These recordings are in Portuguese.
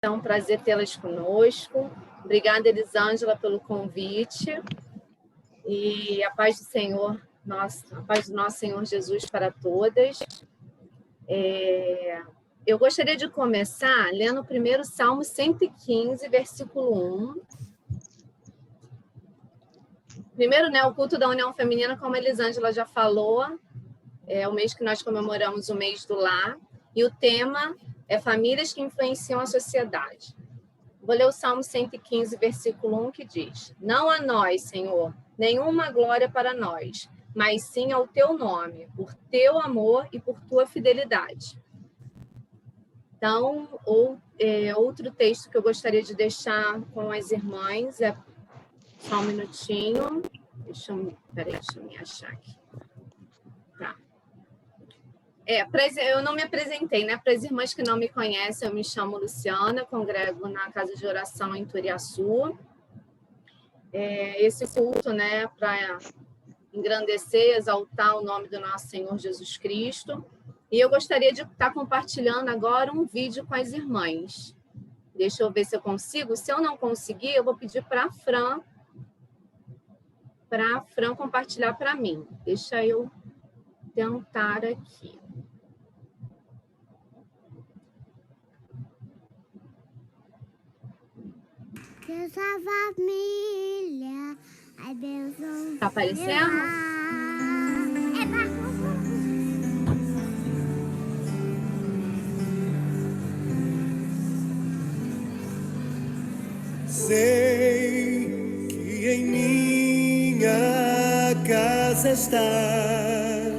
É um prazer tê-las conosco. Obrigada, Elisângela, pelo convite. E a paz do Senhor, a paz do nosso Senhor Jesus para todas. Eu gostaria de começar lendo o primeiro Salmo 115, versículo 1. Primeiro, o culto da União Feminina, como a Elisângela já falou, é o mês que nós comemoramos o mês do lar, e o tema é famílias que influenciam a sociedade. Vou ler o Salmo 115, versículo 1, que diz: Não a nós, Senhor, nenhuma glória para nós, mas sim ao teu nome, por teu amor e por tua fidelidade. Então, outro texto que eu gostaria de deixar com as irmãs é... Só um minutinho. Deixa eu me achar aqui. Tá. Eu não me apresentei, né? Para as irmãs que não me conhecem, eu me chamo Luciana, congrego na Casa de Oração em Turiaçu. Esse culto, né, para engrandecer, exaltar o nome do nosso Senhor Jesus Cristo. E eu gostaria de estar compartilhando agora um vídeo com as irmãs. Deixa eu ver se eu consigo. Se eu não conseguir, eu vou pedir para a Fran compartilhar para mim. Deixa eu tentar aqui. Essa família, tá aparecendo? Sei que em minha casa estás,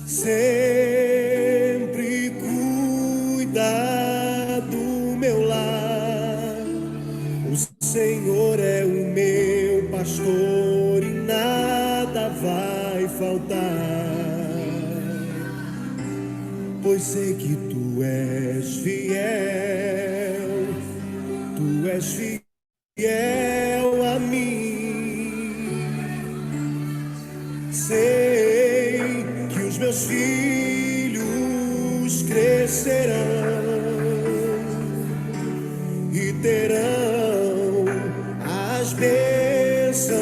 sempre cuida do meu lar. O Senhor é o meu pastor e nada vai faltar, pois sei que tu és fiel, tu és fiel a mim. Sei que os meus filhos crescerão e terão as bênçãos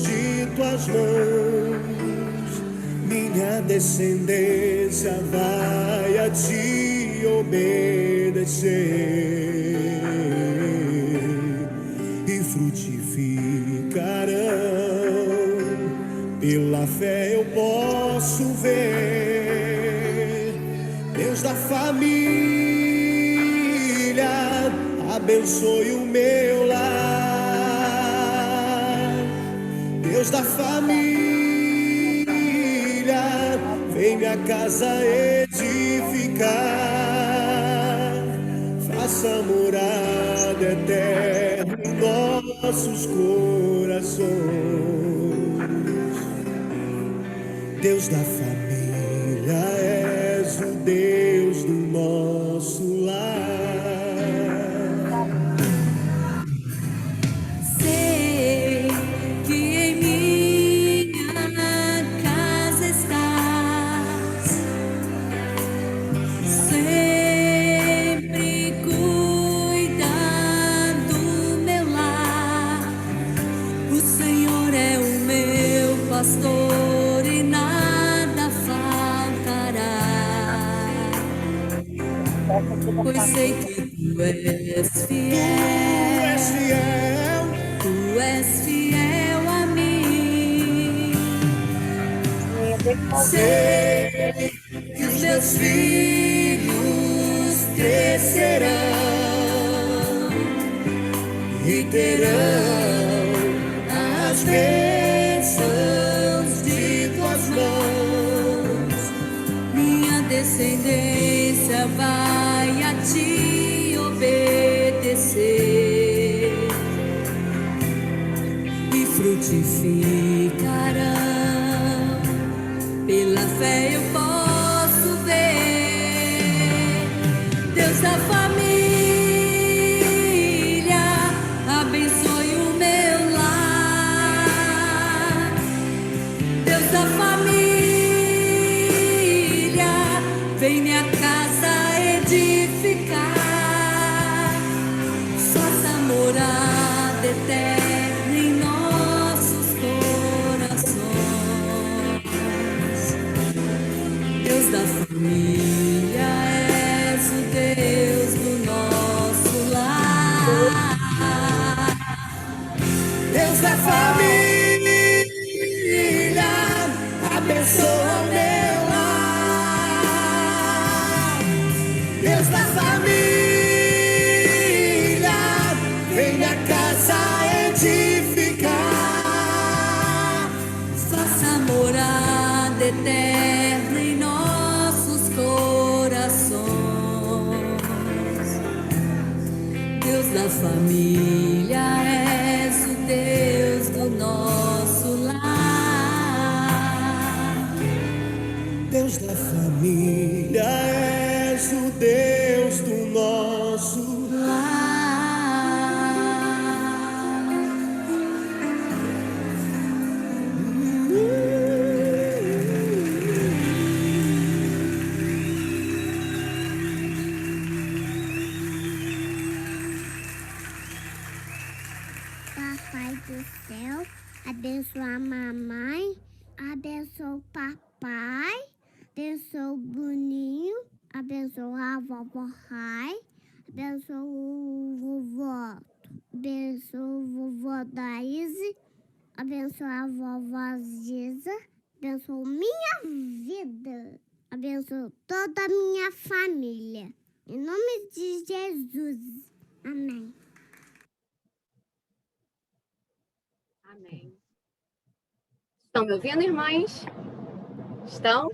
de tuas mãos. Minha descendência vai a ti obedecer e frutificarão. Pela fé eu posso ver Deus da família, abençoe o meu lar. Deus da família, vem minha casa edificar, faça morada eterna em nossos corações. Deus da família, és o Deus do nosso lar. Sei que em minha casa estás, sempre cuida do meu lar. O Senhor é o meu pastor e nada faltará, pois sei que tu és fiel, tu és fiel a mim. Sei que os meus filhos crescerão e terão as bênçãos de tuas mãos. Minha descendência vai a ti obedecer e frutificarão. Pela fé eu posso ver Deus da família, abençoe o meu lar. Deus da família, vem minha casa edificar. Deus da família, és o Deus do nosso lar. Deus da família, és o Deus do nosso lar. Papai do céu, abençoa a mamãe, abençoa o papai, abençoa o Boninho, abençoa a vovó Rai, abençoa o vovó, abençoa o vovó Daíse, abençoa a vovó Giza, abençoa minha vida, abençoa toda a minha família. Em nome de Jesus. Amém. Amém. Estão me ouvindo, irmãs? Estão?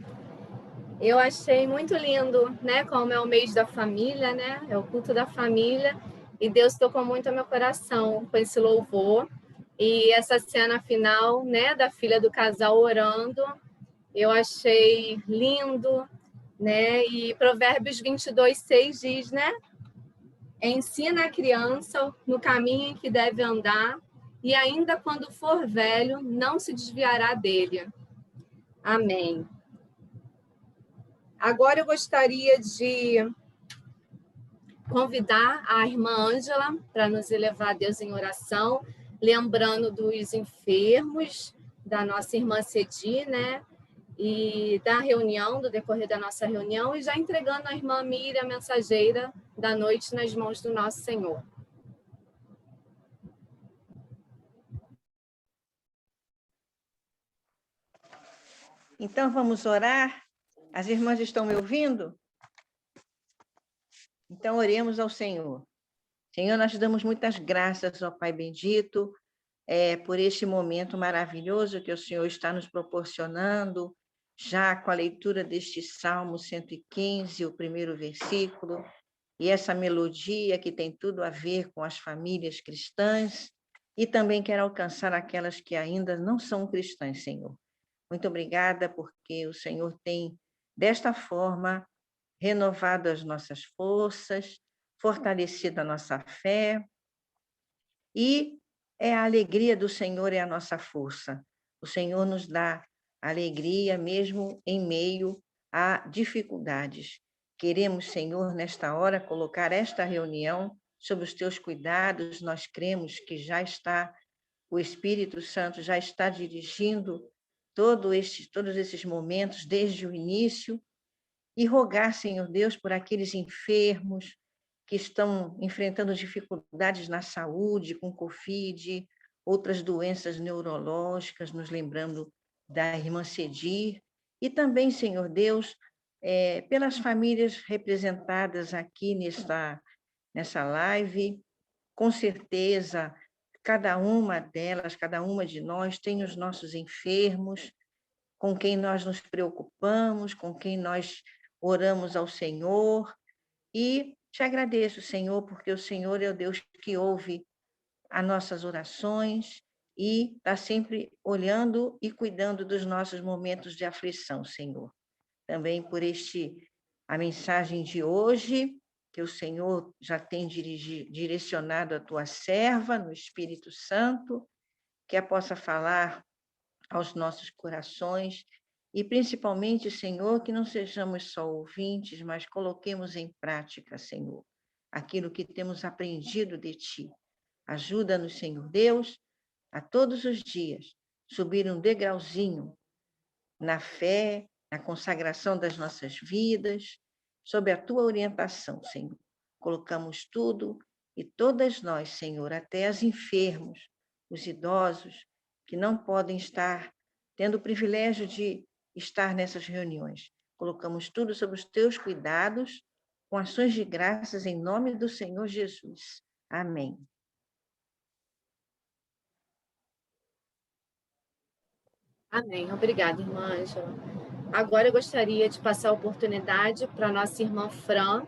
Eu achei muito lindo, né? Como é o mês da família, né? É o culto da família. E Deus tocou muito ao meu coração com esse louvor. E essa cena final, né? Da filha do casal orando, eu achei lindo, né? E Provérbios 22:6 diz, né? Ensina a criança no caminho em que deve andar, e ainda quando for velho, não se desviará dele. Amém. Agora eu gostaria de convidar a irmã Ângela para nos elevar a Deus em oração, lembrando dos enfermos, da nossa irmã Cedi, né? E da reunião, do decorrer da nossa reunião, e já entregando a irmã Miriam, mensageira da noite, nas mãos do nosso Senhor. Então, vamos orar? As irmãs estão me ouvindo? Então, oremos ao Senhor. Senhor, nós te damos muitas graças, ó Pai bendito, por este momento maravilhoso que o Senhor está nos proporcionando, já com a leitura deste Salmo 115, o primeiro versículo, e essa melodia que tem tudo a ver com as famílias cristãs, e também quero alcançar aquelas que ainda não são cristãs, Senhor. Muito obrigada, porque o Senhor tem, desta forma, renovado as nossas forças, fortalecido a nossa fé, e a alegria do Senhor é a nossa força. O Senhor nos dá alegria mesmo em meio a dificuldades. Queremos, Senhor, nesta hora, colocar esta reunião sob os teus cuidados. Nós cremos que já está, o Espírito Santo já está dirigindo todos esses momentos desde o início, e rogar, Senhor Deus, por aqueles enfermos que estão enfrentando dificuldades na saúde, com Covid, outras doenças neurológicas, nos lembrando da irmã Cedir, e também, Senhor Deus, pelas famílias representadas aqui nessa live. Com certeza, cada uma delas, cada uma de nós tem os nossos enfermos, com quem nós nos preocupamos, com quem nós oramos ao Senhor, e te agradeço, Senhor, porque o Senhor é o Deus que ouve as nossas orações e está sempre olhando e cuidando dos nossos momentos de aflição, Senhor. Também por a mensagem de hoje, que o Senhor já tem direcionado a tua serva no Espírito Santo, que a possa falar aos nossos corações, e principalmente, Senhor, que não sejamos só ouvintes, mas coloquemos em prática, Senhor, aquilo que temos aprendido de Ti. Ajuda-nos, Senhor Deus, a todos os dias subir um degrauzinho na fé, na consagração das nossas vidas, sob a Tua orientação, Senhor. Colocamos tudo e todas nós, Senhor, até os enfermos, os idosos, que não podem estar tendo o privilégio de estar nessas reuniões. Colocamos tudo sob os teus cuidados, com ações de graças em nome do Senhor Jesus. Amém. Amém. Obrigada, irmã Ângela. Agora eu gostaria de passar a oportunidade para a nossa irmã Fran,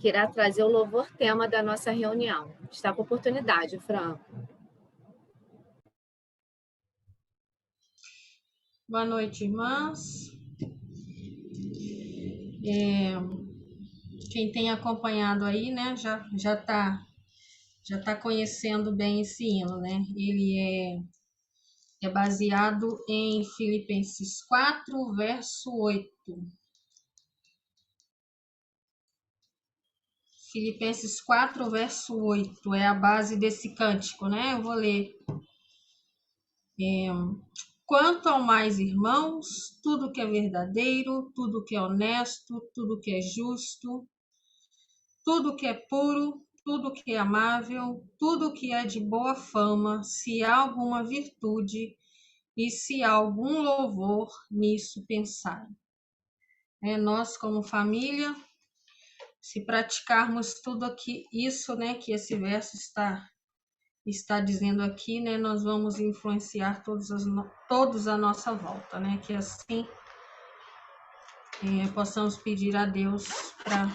que irá trazer o louvor tema da nossa reunião. Está com oportunidade, Fran. Boa noite, irmãs. Quem tem acompanhado aí, né, já tá conhecendo bem esse hino, né? Ele é baseado em Filipenses 4, verso 8. Filipenses 4, verso 8 é a base desse cântico, né? Eu vou ler. Quanto ao mais, irmãos, tudo que é verdadeiro, tudo que é honesto, tudo que é justo, tudo que é puro, tudo que é amável, tudo que é de boa fama, se há alguma virtude e se há algum louvor, nisso pensai. Nós, como família, se praticarmos tudo aqui, isso, né, que esse verso está dizendo aqui, né, nós vamos influenciar todos à nossa volta, né, que assim possamos pedir a Deus para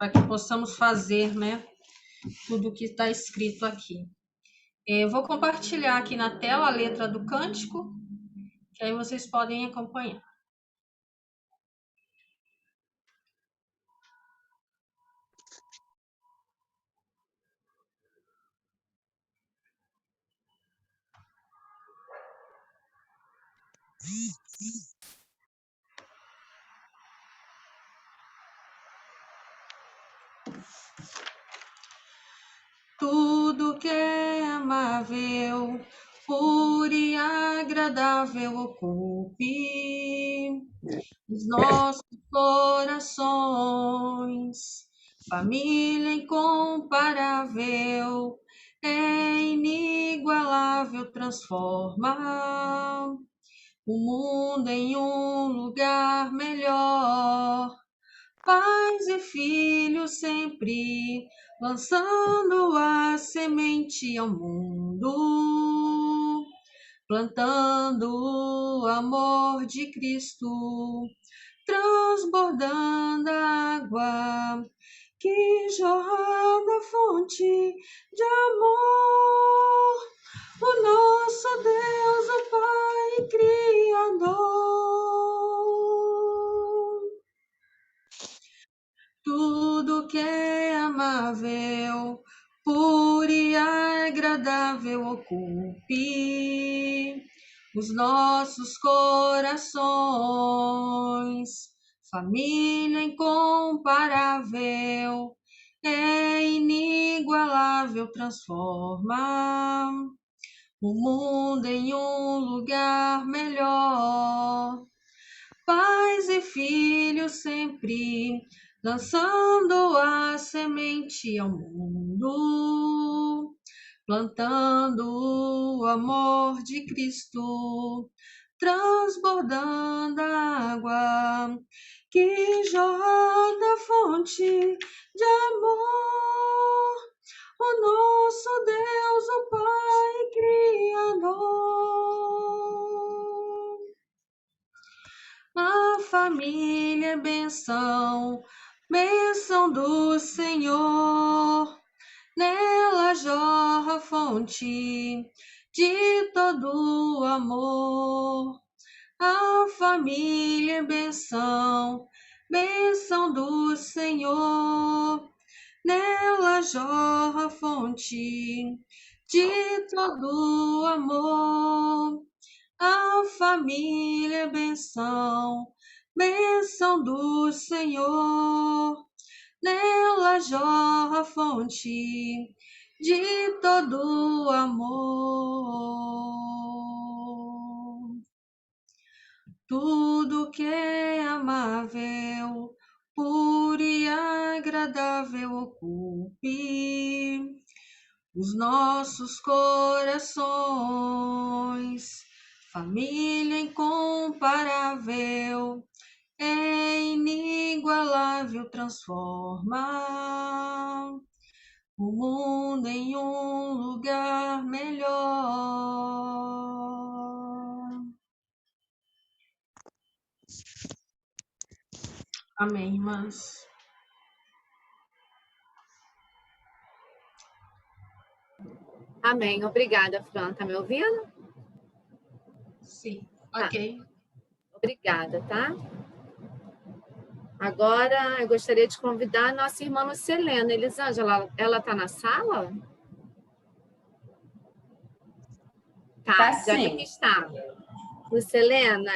que possamos fazer, né, tudo o que está escrito aqui. Eu vou compartilhar aqui na tela a letra do cântico, que aí vocês podem acompanhar. Tudo que é amável, puro e agradável ocupe os nossos corações. Família incomparável, é inigualável, transforma o mundo em um lugar melhor. Pais e filhos sempre lançando a semente ao mundo, plantando o amor de Cristo, transbordando a água que jorra da fonte de amor. O nosso Deus, o Pai Criador. Tudo que é amável, puro e agradável ocupe os nossos corações. Família incomparável, é inigualável, transforma o mundo em um lugar melhor. Pais e filhos sempre lançando a semente ao mundo, plantando o amor de Cristo, transbordando a água que jorra da fonte de amor. O nosso Deus, o Pai Criador. A família é benção, benção do Senhor. Nela jorra a fonte de todo amor. A família é benção, benção do Senhor. Nela jorra a fonte de todo amor. A família é benção, benção do Senhor. Nela jorra a fonte de todo amor. Tudo que é amável, puro e agradável ocupe os nossos corações. Família incomparável, é inigualável, transforma o mundo em um lugar melhor. Amém, irmãs. Amém. Obrigada, Fran. Tá me ouvindo? Sim, Tá. ok. Obrigada, tá? Agora, eu gostaria de convidar a nossa irmã Lucelena. Elisângela, ela está na sala? Tá Tá, já vi que sim. está. Lucelena,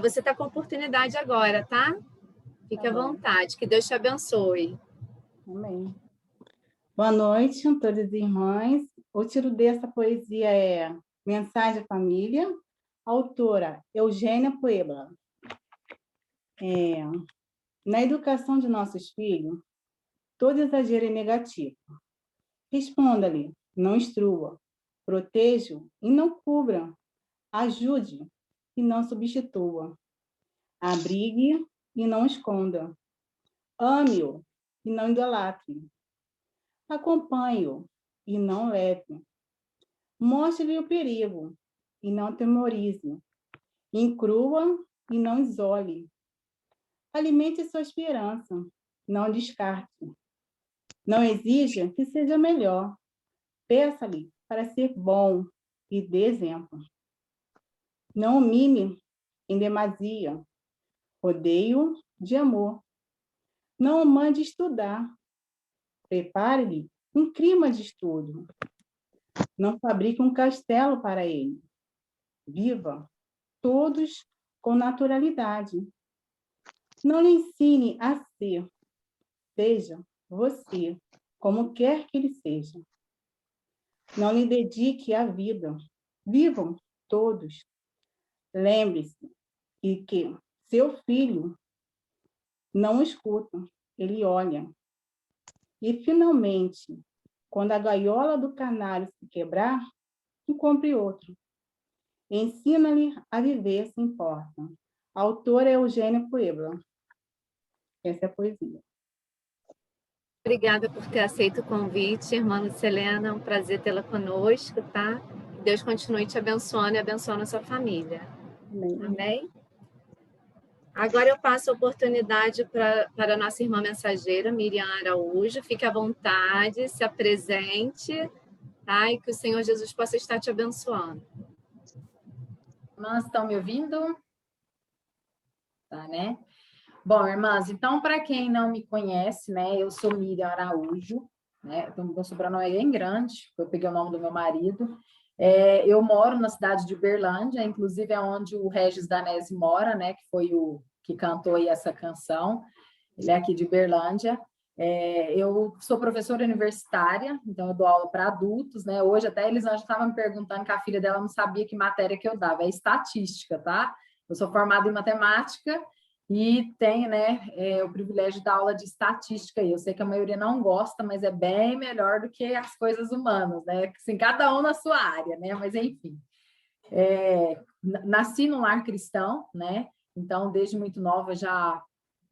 você está com oportunidade agora, tá? Fique à vontade. Que Deus te abençoe. Amém. Boa noite a todas as irmãs. O título dessa poesia é Mensagem à Família, autora Eugênia Puebla. Na educação de nossos filhos, todo exagero é negativo. Responda-lhe, não instrua. Proteja e não cubra. Ajude e não substitua. Abrigue e não esconda. Ame-o e não idolatre. Acompanhe-o e não leve. Mostre-lhe o perigo e não temorize. Incrua e não isole. Alimente sua esperança, não descarte. Não exija que seja melhor. Peça-lhe para ser bom e dê exemplo. Não o mime em demasia. Rodeie-o de amor. Não o mande estudar. Prepare-lhe um clima de estudo. Não fabrique um castelo para ele. Viva todos com naturalidade. Não lhe ensine a ser. Seja você, como quer que ele seja. Não lhe dedique a vida. Vivam todos. Lembre-se e que seu filho não escuta, ele olha. E, finalmente, quando a gaiola do canário se quebrar, compre outro. Ensina-lhe a viver se importa. A autora é Eugênia Puebla. Essa é a poesia. Obrigada por ter aceito o convite, irmã Lucelena. É um prazer tê-la conosco, tá? Que Deus continue te abençoando e abençoando a sua família. Amém. Amém? Agora eu passo a oportunidade para a nossa irmã mensageira, Miriam Araújo. Fique à vontade, se apresente, tá? E que o Senhor Jesus possa estar te abençoando. Irmãs, estão me ouvindo? Tá, né? Bom, irmãs, então, para quem não me conhece, né, eu sou Miriam Araújo, né, meu sobrenome é bem grande, eu peguei o nome do meu marido. Eu moro na cidade de Uberlândia, inclusive é onde o Regis Danese mora, né, que foi o que cantou aí essa canção, ele é aqui de Uberlândia. Eu sou professora universitária, então eu dou aula para adultos, né, hoje até a Elisângela estava me perguntando que a filha dela não sabia que matéria que eu dava, é estatística, tá? Eu sou formada em matemática, e tem, né, o privilégio de dar aula de estatística. Eu sei que a maioria não gosta, mas é bem melhor do que as coisas humanas, né? Assim, cada um na sua área, né? Mas, enfim. Nasci num lar cristão, né? Então, desde muito nova, já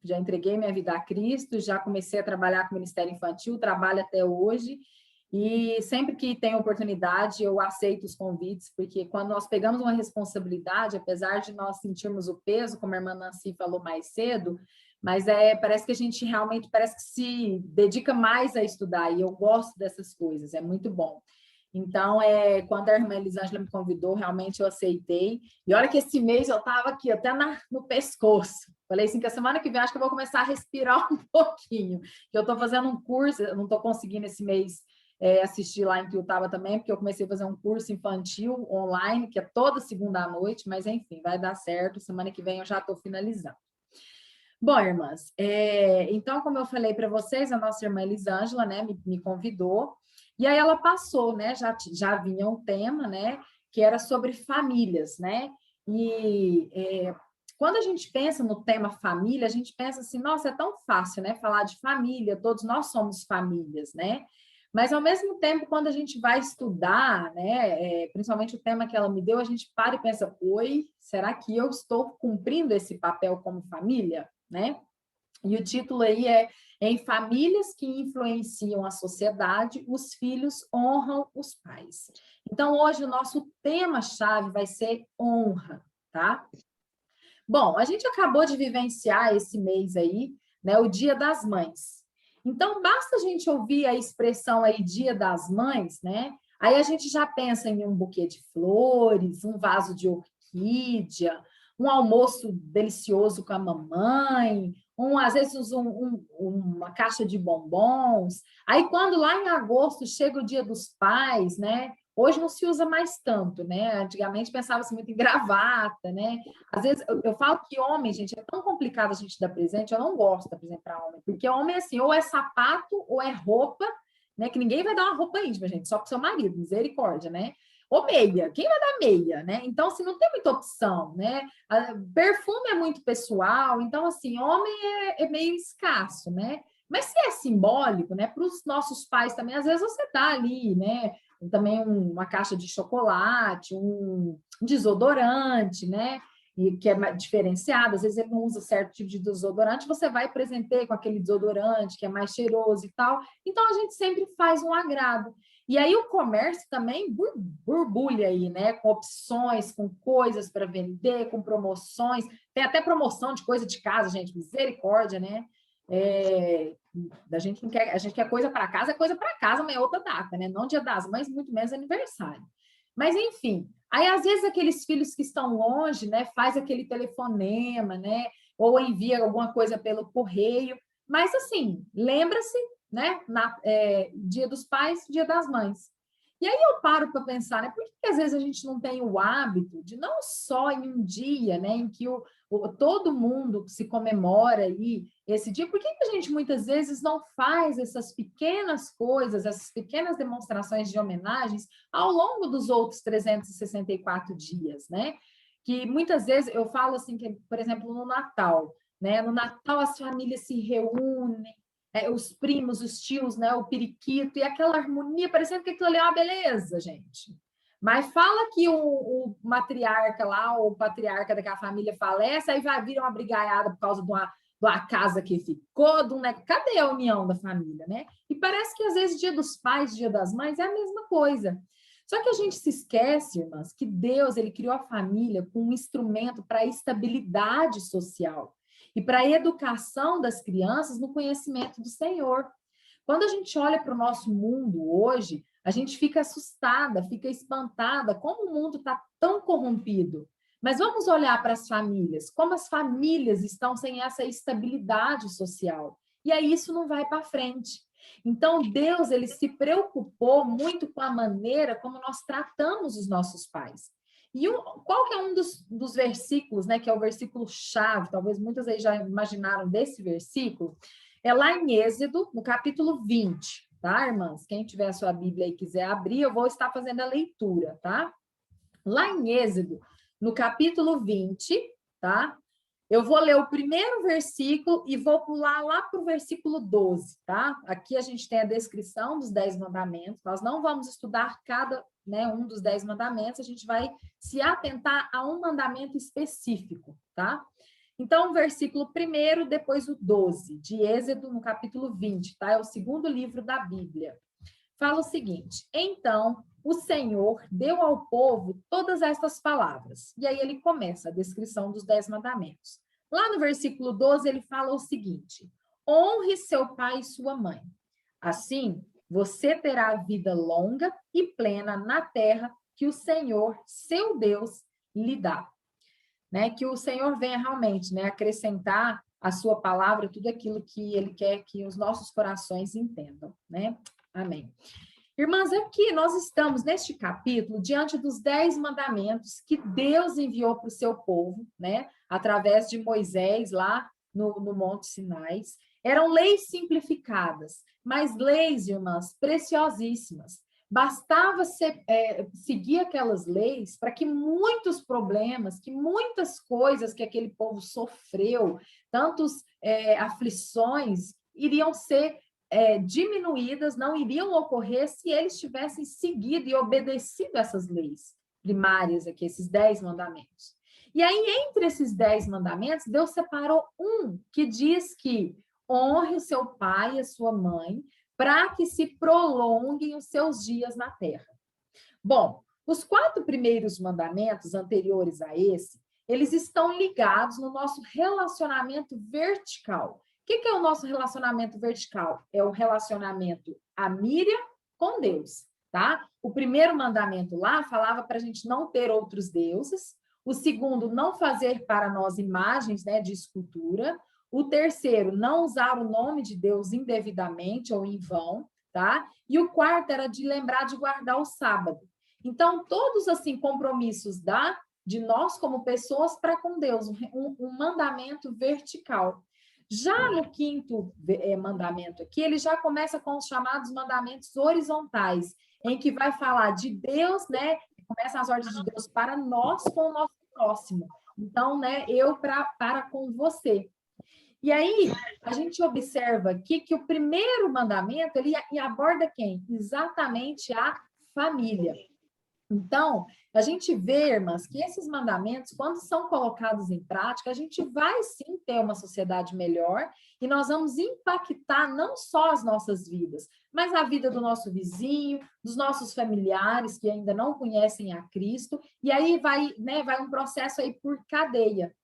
entreguei minha vida a Cristo, já comecei a trabalhar com o Ministério Infantil, trabalho até hoje. E sempre que tem oportunidade, eu aceito os convites, porque quando nós pegamos uma responsabilidade, apesar de nós sentirmos o peso, como a irmã Nancy falou mais cedo, mas parece que a gente realmente parece que se dedica mais a estudar, e eu gosto dessas coisas, é muito bom. Então, quando a irmã Elisângela me convidou, realmente eu aceitei. E olha que esse mês eu estava aqui, até no pescoço. Falei assim, que a semana que vem acho que eu vou começar a respirar um pouquinho. Eu estou fazendo um curso, eu não estou conseguindo esse mês assistir lá em Tuiutaba também, porque eu comecei a fazer um curso infantil online, que é toda segunda à noite, mas enfim, vai dar certo, semana que vem eu já estou finalizando. Bom, irmãs, então, como eu falei para vocês, a nossa irmã Elisângela, né, me convidou, e aí ela passou, né, já vinha um tema, né, que era sobre famílias, né, e quando a gente pensa no tema família, a gente pensa assim, nossa, é tão fácil, né, falar de família, todos nós somos famílias, né, mas, ao mesmo tempo, quando a gente vai estudar, né, principalmente o tema que ela me deu, a gente para e pensa, oi, será que eu estou cumprindo esse papel como família? Né? E o título aí é Em Famílias que Influenciam a Sociedade, os Filhos Honram os Pais. Então, hoje, o nosso tema-chave vai ser honra, tá? Bom, a gente acabou de vivenciar esse mês aí, né, o Dia das Mães. Então, basta a gente ouvir a expressão aí Dia das Mães, né? Aí a gente já pensa em um buquê de flores, um vaso de orquídea, um almoço delicioso com a mamãe, às vezes uma caixa de bombons. Aí quando lá em agosto chega o Dia dos Pais, né? Hoje não se usa mais tanto, né? Antigamente pensava-se muito em gravata, né? Às vezes eu falo que homem, gente, é tão complicado a gente dar presente, eu não gosto de dar presente para homem, porque homem é assim, ou é sapato ou é roupa, né? Que ninguém vai dar uma roupa íntima, gente, só para o seu marido, misericórdia, né? Ou meia, quem vai dar meia, né? Então, assim, não tem muita opção, né? Perfume é muito pessoal, então, assim, homem é meio escasso, né? Mas se é simbólico, né? Para os nossos pais também, às vezes você dá ali, né? Também uma caixa de chocolate, um desodorante, né? E que é diferenciado, às vezes ele não usa certo tipo de desodorante, você vai presentear com aquele desodorante que é mais cheiroso e tal. Então, a gente sempre faz um agrado. E aí o comércio também borbulha aí, né? Com opções, com coisas para vender, com promoções. Tem até promoção de coisa de casa, gente, misericórdia, né? A gente quer coisa para casa, é coisa para casa, mas é outra data, né? Não Dia das Mães, muito menos aniversário. Mas, enfim, aí às vezes aqueles filhos que estão longe, né? Faz aquele telefonema, né? Ou envia alguma coisa pelo correio. Mas, assim, lembra-se, né? Dia dos Pais, Dia das Mães. E aí eu paro para pensar, né? Por que às vezes a gente não tem o hábito de não só em um dia, né? Em que todo mundo se comemora aí esse dia, por que a gente muitas vezes não faz essas pequenas coisas, essas pequenas demonstrações de homenagens ao longo dos outros 364 dias, né? Que muitas vezes eu falo assim, que, por exemplo, no Natal, né? No Natal as famílias se reúnem, os primos, os tios, né? O periquito, e aquela harmonia, parecendo que aquilo ali é uma beleza, gente. Mas fala que o matriarca lá, ou o patriarca daquela família falece, aí vai vir uma brigaiada por causa de uma casa que ficou, né? Cadê a união da família, né? E parece que às vezes Dia dos Pais, Dia das Mães é a mesma coisa. Só que a gente se esquece, irmãs, que Deus ele criou a família como um instrumento para a estabilidade social e para a educação das crianças no conhecimento do Senhor. Quando a gente olha para o nosso mundo hoje, a gente fica assustada, fica espantada, como o mundo está tão corrompido. Mas vamos olhar para as famílias, como as famílias estão sem essa estabilidade social. E aí isso não vai para frente. Então, Deus ele se preocupou muito com a maneira como nós tratamos os nossos pais. E qual que é um dos versículos, né, que é o versículo-chave, talvez muitas aí já imaginaram desse versículo, é lá em Êxodo, no capítulo 20, tá, irmãs? Quem tiver a sua Bíblia e quiser abrir, eu vou estar fazendo a leitura, tá? Lá em Êxodo, no capítulo 20, tá? Eu vou ler o primeiro versículo e vou pular lá para o versículo 12, tá? Aqui a gente tem a descrição dos 10 mandamentos, nós não vamos estudar cada, né, um dos 10 mandamentos, a gente vai se atentar a um mandamento específico, tá? Então, o versículo 1, depois o 12, de Êxodo, no capítulo 20, tá? É o segundo livro da Bíblia. Fala o seguinte: então, o Senhor deu ao povo todas estas palavras. E aí ele começa a descrição dos 10 mandamentos. Lá no versículo 12, ele fala o seguinte: honre seu pai e sua mãe. Assim, você terá vida longa e plena na terra que o Senhor, seu Deus, lhe dá. Né? Que o Senhor venha realmente, né, acrescentar a sua palavra, tudo aquilo que ele quer que os nossos corações entendam, né? Amém. Irmãs, aqui nós estamos, neste capítulo, diante dos 10 mandamentos que Deus enviou para o seu povo, né? Através de Moisés, lá no Monte Sinai. Eram leis simplificadas, mas leis, irmãs, preciosíssimas. Bastava seguir aquelas leis para que muitos problemas, que muitas coisas que aquele povo sofreu, tantas aflições, iriam ser diminuídas, não iriam ocorrer se eles tivessem seguido e obedecido essas leis primárias aqui, esses 10 mandamentos. E aí, entre esses 10 mandamentos, Deus separou um que diz que honre o seu pai e a sua mãe, para que se prolonguem os seus dias na terra. Bom, os 4 primeiros mandamentos anteriores a esse, eles estão ligados no nosso relacionamento vertical. O que é o nosso relacionamento vertical? É o relacionamento a Miriam com Deus, tá? O primeiro mandamento lá falava para a gente não ter outros deuses. O segundo, não fazer para nós imagens, né, de escultura. O terceiro, não usar o nome de Deus indevidamente ou em vão, tá? E o quarto era de lembrar de guardar o sábado. Então, todos, assim, compromissos de nós como pessoas para com Deus, um mandamento vertical. Já no quinto mandamento aqui, ele já começa com os chamados mandamentos horizontais, em que vai falar de Deus, né? Começam as ordens de Deus para nós com o nosso próximo. Então, né, eu para com você. E aí, a gente observa aqui que o primeiro mandamento, ele aborda quem? Exatamente a família. Então, a gente vê, irmãs, que esses mandamentos, quando são colocados em prática, a gente vai sim ter uma sociedade melhor e nós vamos impactar não só as nossas vidas, mas a vida do nosso vizinho, dos nossos familiares que ainda não conhecem a Cristo, e aí vai um processo aí por cadeia.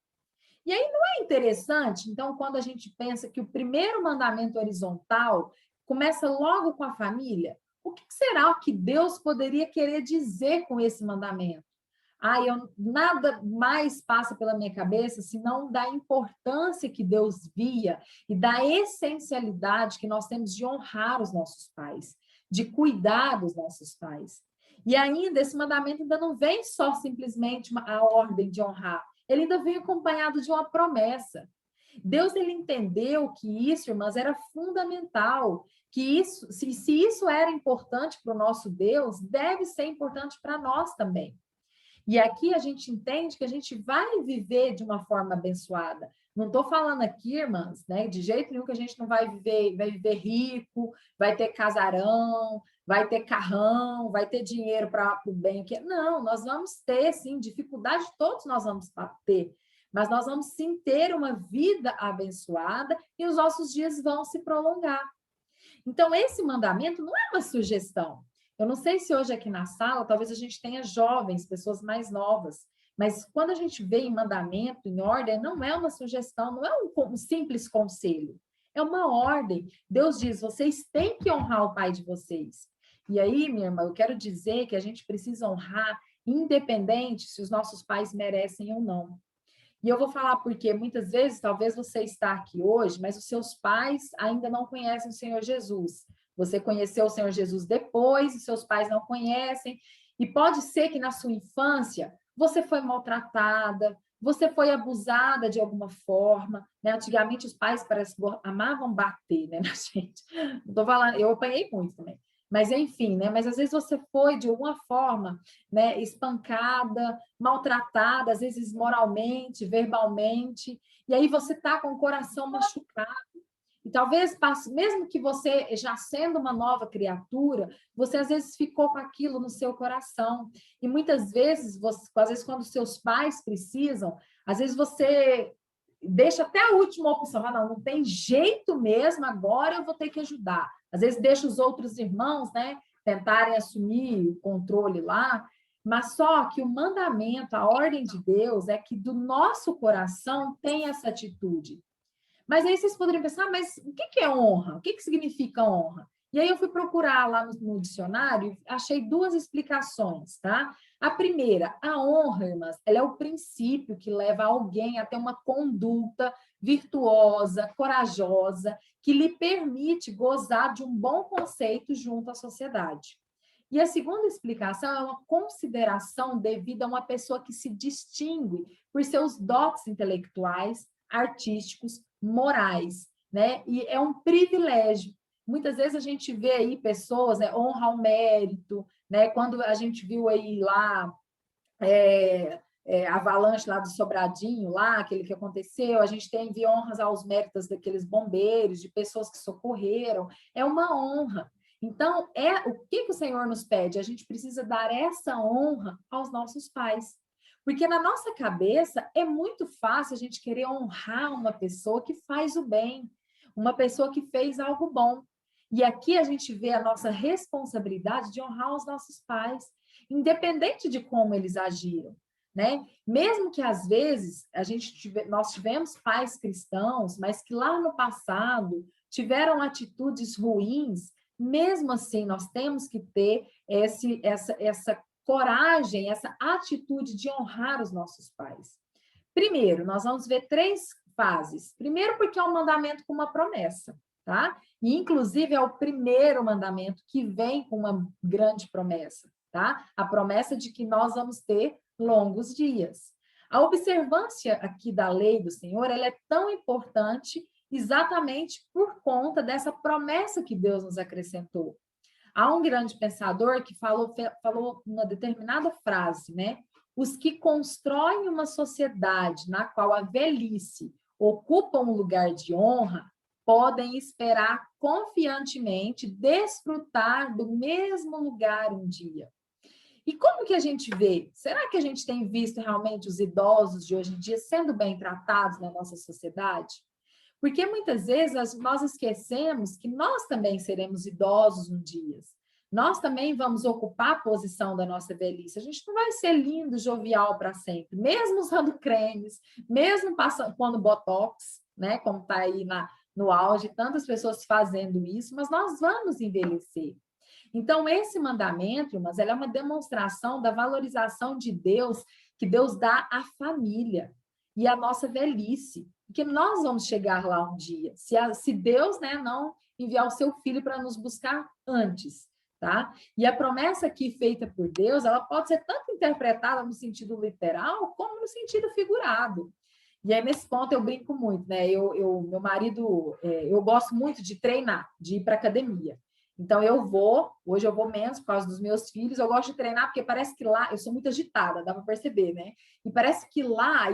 E aí não é interessante, então, quando a gente pensa que o primeiro mandamento horizontal começa logo com a família? O que será que Deus poderia querer dizer com esse mandamento? Nada mais passa pela minha cabeça senão da importância que Deus via e da essencialidade que nós temos de honrar os nossos pais, de cuidar dos nossos pais. E ainda, esse mandamento ainda não vem só simplesmente a ordem de honrar, ele ainda vem acompanhado de uma promessa. Deus, ele entendeu que isso, irmãs, era fundamental, que isso, se isso era importante para o nosso Deus, deve ser importante para nós também. E aqui a gente entende que a gente vai viver de uma forma abençoada. Não estou falando aqui, irmãs, né, de jeito nenhum que a gente não vai viver rico, vai ter casarão, vai ter carrão, vai ter dinheiro para o bem. Não, nós vamos ter, sim, dificuldade todos nós vamos ter, mas nós vamos sim ter uma vida abençoada e os nossos dias vão se prolongar. Então, esse mandamento não é uma sugestão. Eu não sei se hoje aqui na sala, talvez a gente tenha jovens, pessoas mais novas, mas quando a gente vê em mandamento, em ordem, não é uma sugestão, não é um simples conselho, é uma ordem. Deus diz, vocês têm que honrar o pai de vocês. E aí, minha irmã, eu quero dizer que a gente precisa honrar, independente se os nossos pais merecem ou não. E eu vou falar porque muitas vezes, talvez você está aqui hoje, mas os seus pais ainda não conhecem o Senhor Jesus. Você conheceu o Senhor Jesus depois, os seus pais não conhecem, e pode ser que na sua infância você foi maltratada, você foi abusada de alguma forma, né? Antigamente os pais parece que amavam bater, né, na gente. Não tô falando, eu apanhei muito também. Mas enfim, né? Mas às vezes você foi de alguma forma, né, espancada, maltratada, às vezes moralmente, verbalmente, e aí você está com o coração machucado. E talvez, mesmo que você, já sendo uma nova criatura, você às vezes ficou com aquilo no seu coração. E muitas vezes, às vezes quando seus pais precisam, às vezes você deixa até a última opção. Não tem jeito mesmo, agora eu vou ter que ajudar. Às vezes deixa os outros irmãos, né, tentarem assumir o controle lá, mas só que o mandamento, a ordem de Deus é que do nosso coração tem essa atitude. Mas aí vocês poderiam pensar, mas o que é honra? O que significa honra? E aí eu fui procurar lá no dicionário e achei duas explicações, tá? A primeira, a honra, irmãs, ela é o princípio que leva alguém a ter uma conduta virtuosa, corajosa, que lhe permite gozar de um bom conceito junto à sociedade. E a segunda explicação é uma consideração devida a uma pessoa que se distingue por seus dotes intelectuais, artísticos, morais, né? E é um privilégio. Muitas vezes a gente vê aí pessoas, né, honra ao mérito, né? Quando a gente viu aí lá a avalanche lá do Sobradinho, lá, aquele que aconteceu, a gente teve honras aos méritos daqueles bombeiros, de pessoas que socorreram, é uma honra. Então, o que o Senhor nos pede? A gente precisa dar essa honra aos nossos pais. Porque na nossa cabeça é muito fácil a gente querer honrar uma pessoa que faz o bem, uma pessoa que fez algo bom. E aqui a gente vê a nossa responsabilidade de honrar os nossos pais, independente de como eles agiram, né? Mesmo que às vezes nós tivemos pais cristãos, mas que lá no passado tiveram atitudes ruins, mesmo assim, nós temos que ter essa coragem, essa atitude de honrar os nossos pais. Primeiro, nós vamos ver 3 fases. Primeiro, porque é um mandamento com uma promessa, tá? E, inclusive, é o primeiro mandamento que vem com uma grande promessa, tá? A promessa de que nós vamos ter longos dias. A observância aqui da lei do Senhor, ela é tão importante exatamente por conta dessa promessa que Deus nos acrescentou. Há um grande pensador que falou uma determinada frase, né? Os que constroem uma sociedade na qual a velhice ocupa um lugar de honra podem esperar confiantemente desfrutar do mesmo lugar um dia. E como que a gente vê? Será que a gente tem visto realmente os idosos de hoje em dia sendo bem tratados na nossa sociedade? Porque muitas vezes nós esquecemos que nós também seremos idosos um dia. Nós também vamos ocupar a posição da nossa velhice. A gente não vai ser lindo, jovial para sempre, mesmo usando cremes, mesmo pondo botox, né? Como está aí no auge, tantas pessoas fazendo isso, mas nós vamos envelhecer. Então, esse mandamento, mas ele é uma demonstração da valorização de Deus, que Deus dá à família e à nossa velhice, porque nós vamos chegar lá um dia, se Deus, né, não enviar o seu filho para nos buscar antes, tá? E a promessa aqui feita por Deus, ela pode ser tanto interpretada no sentido literal, como no sentido figurado. E aí, nesse ponto, eu brinco muito, né? Meu marido, eu gosto muito de treinar, de ir para academia. Então, hoje eu vou menos por causa dos meus filhos, eu gosto de treinar porque parece que lá, eu sou muito agitada, dá para perceber, né? E parece que lá,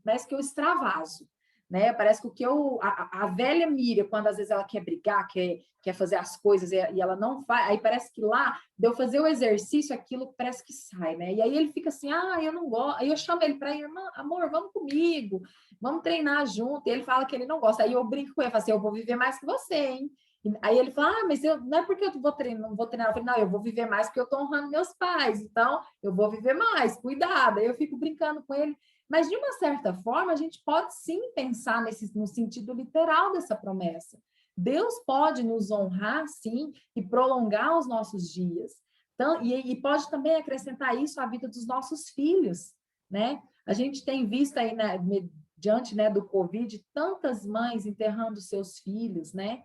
parece que eu extravaso, né? Parece que a velha Miriam, quando às vezes ela quer brigar, quer fazer as coisas e ela não faz, aí parece que lá, de eu fazer o exercício, aquilo parece que sai, né? E aí ele fica assim, eu não gosto, aí eu chamo ele para ir, irmã, amor, vamos comigo, vamos treinar junto, e ele fala que ele não gosta, aí eu brinco com ele, falo assim, eu vou viver mais que você, hein? Aí ele fala, mas não é porque eu vou treinar, não vou treinar. Eu falei, não, eu vou viver mais porque eu estou honrando meus pais, então eu vou viver mais, cuidado. Aí eu fico brincando com ele. Mas, de uma certa forma, a gente pode sim pensar no sentido literal dessa promessa. Deus pode nos honrar, sim, e prolongar os nossos dias. Então, e pode também acrescentar isso à vida dos nossos filhos, né? A gente tem visto aí, né, diante, né, do Covid, tantas mães enterrando seus filhos, né?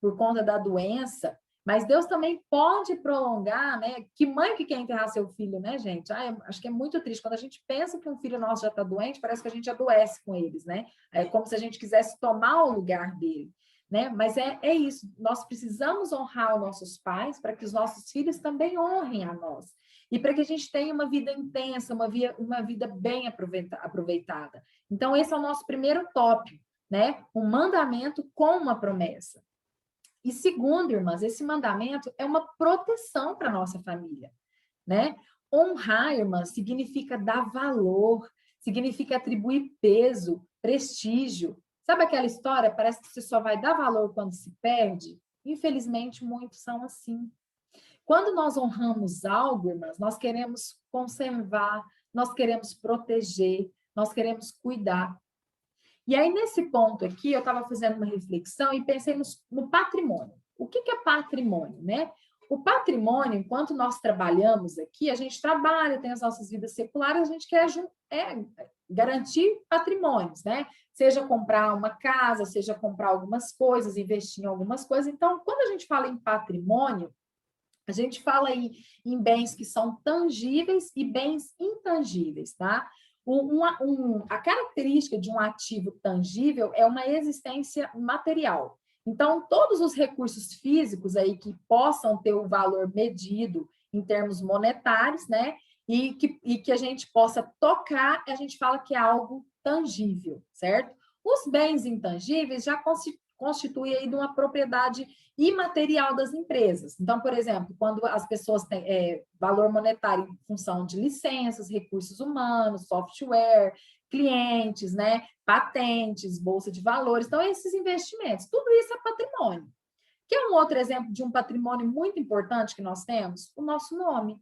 Por conta da doença, mas Deus também pode prolongar, né? Que mãe que quer enterrar seu filho, né, gente? Acho que é muito triste. Quando a gente pensa que um filho nosso já está doente, parece que a gente adoece com eles, né? É como se a gente quisesse tomar o lugar dele, né? Mas é isso. Nós precisamos honrar os nossos pais para que os nossos filhos também honrem a nós. E para que a gente tenha uma vida intensa, uma vida bem aproveitada. Então, esse é o nosso primeiro tópico, né? Um mandamento com uma promessa. E segundo, irmãs, esse mandamento é uma proteção para a nossa família, né? Honrar, irmãs, significa dar valor, significa atribuir peso, prestígio. Sabe aquela história? Parece que você só vai dar valor quando se perde? Infelizmente, muitos são assim. Quando nós honramos algo, irmãs, nós queremos conservar, nós queremos proteger, nós queremos cuidar. E aí, nesse ponto aqui, eu estava fazendo uma reflexão e pensei no patrimônio. O que é patrimônio, né? O patrimônio, enquanto nós trabalhamos aqui, a gente trabalha, tem as nossas vidas seculares, a gente quer garantir patrimônios, né? Seja comprar uma casa, seja comprar algumas coisas, investir em algumas coisas. Então, quando a gente fala em patrimônio, a gente fala aí em bens que são tangíveis e bens intangíveis, tá? A característica de um ativo tangível é uma existência material. Então, todos os recursos físicos aí que possam ter o valor medido em termos monetários, né? E que a gente possa tocar, a gente fala que é algo tangível, certo? Os bens intangíveis já constituem aí de uma propriedade imaterial das empresas. Então, por exemplo, quando as pessoas têm valor monetário em função de licenças, recursos humanos, software, clientes, né, patentes, bolsa de valores, então esses investimentos, tudo isso é patrimônio. Quer um outro exemplo de um patrimônio muito importante que nós temos? O nosso nome.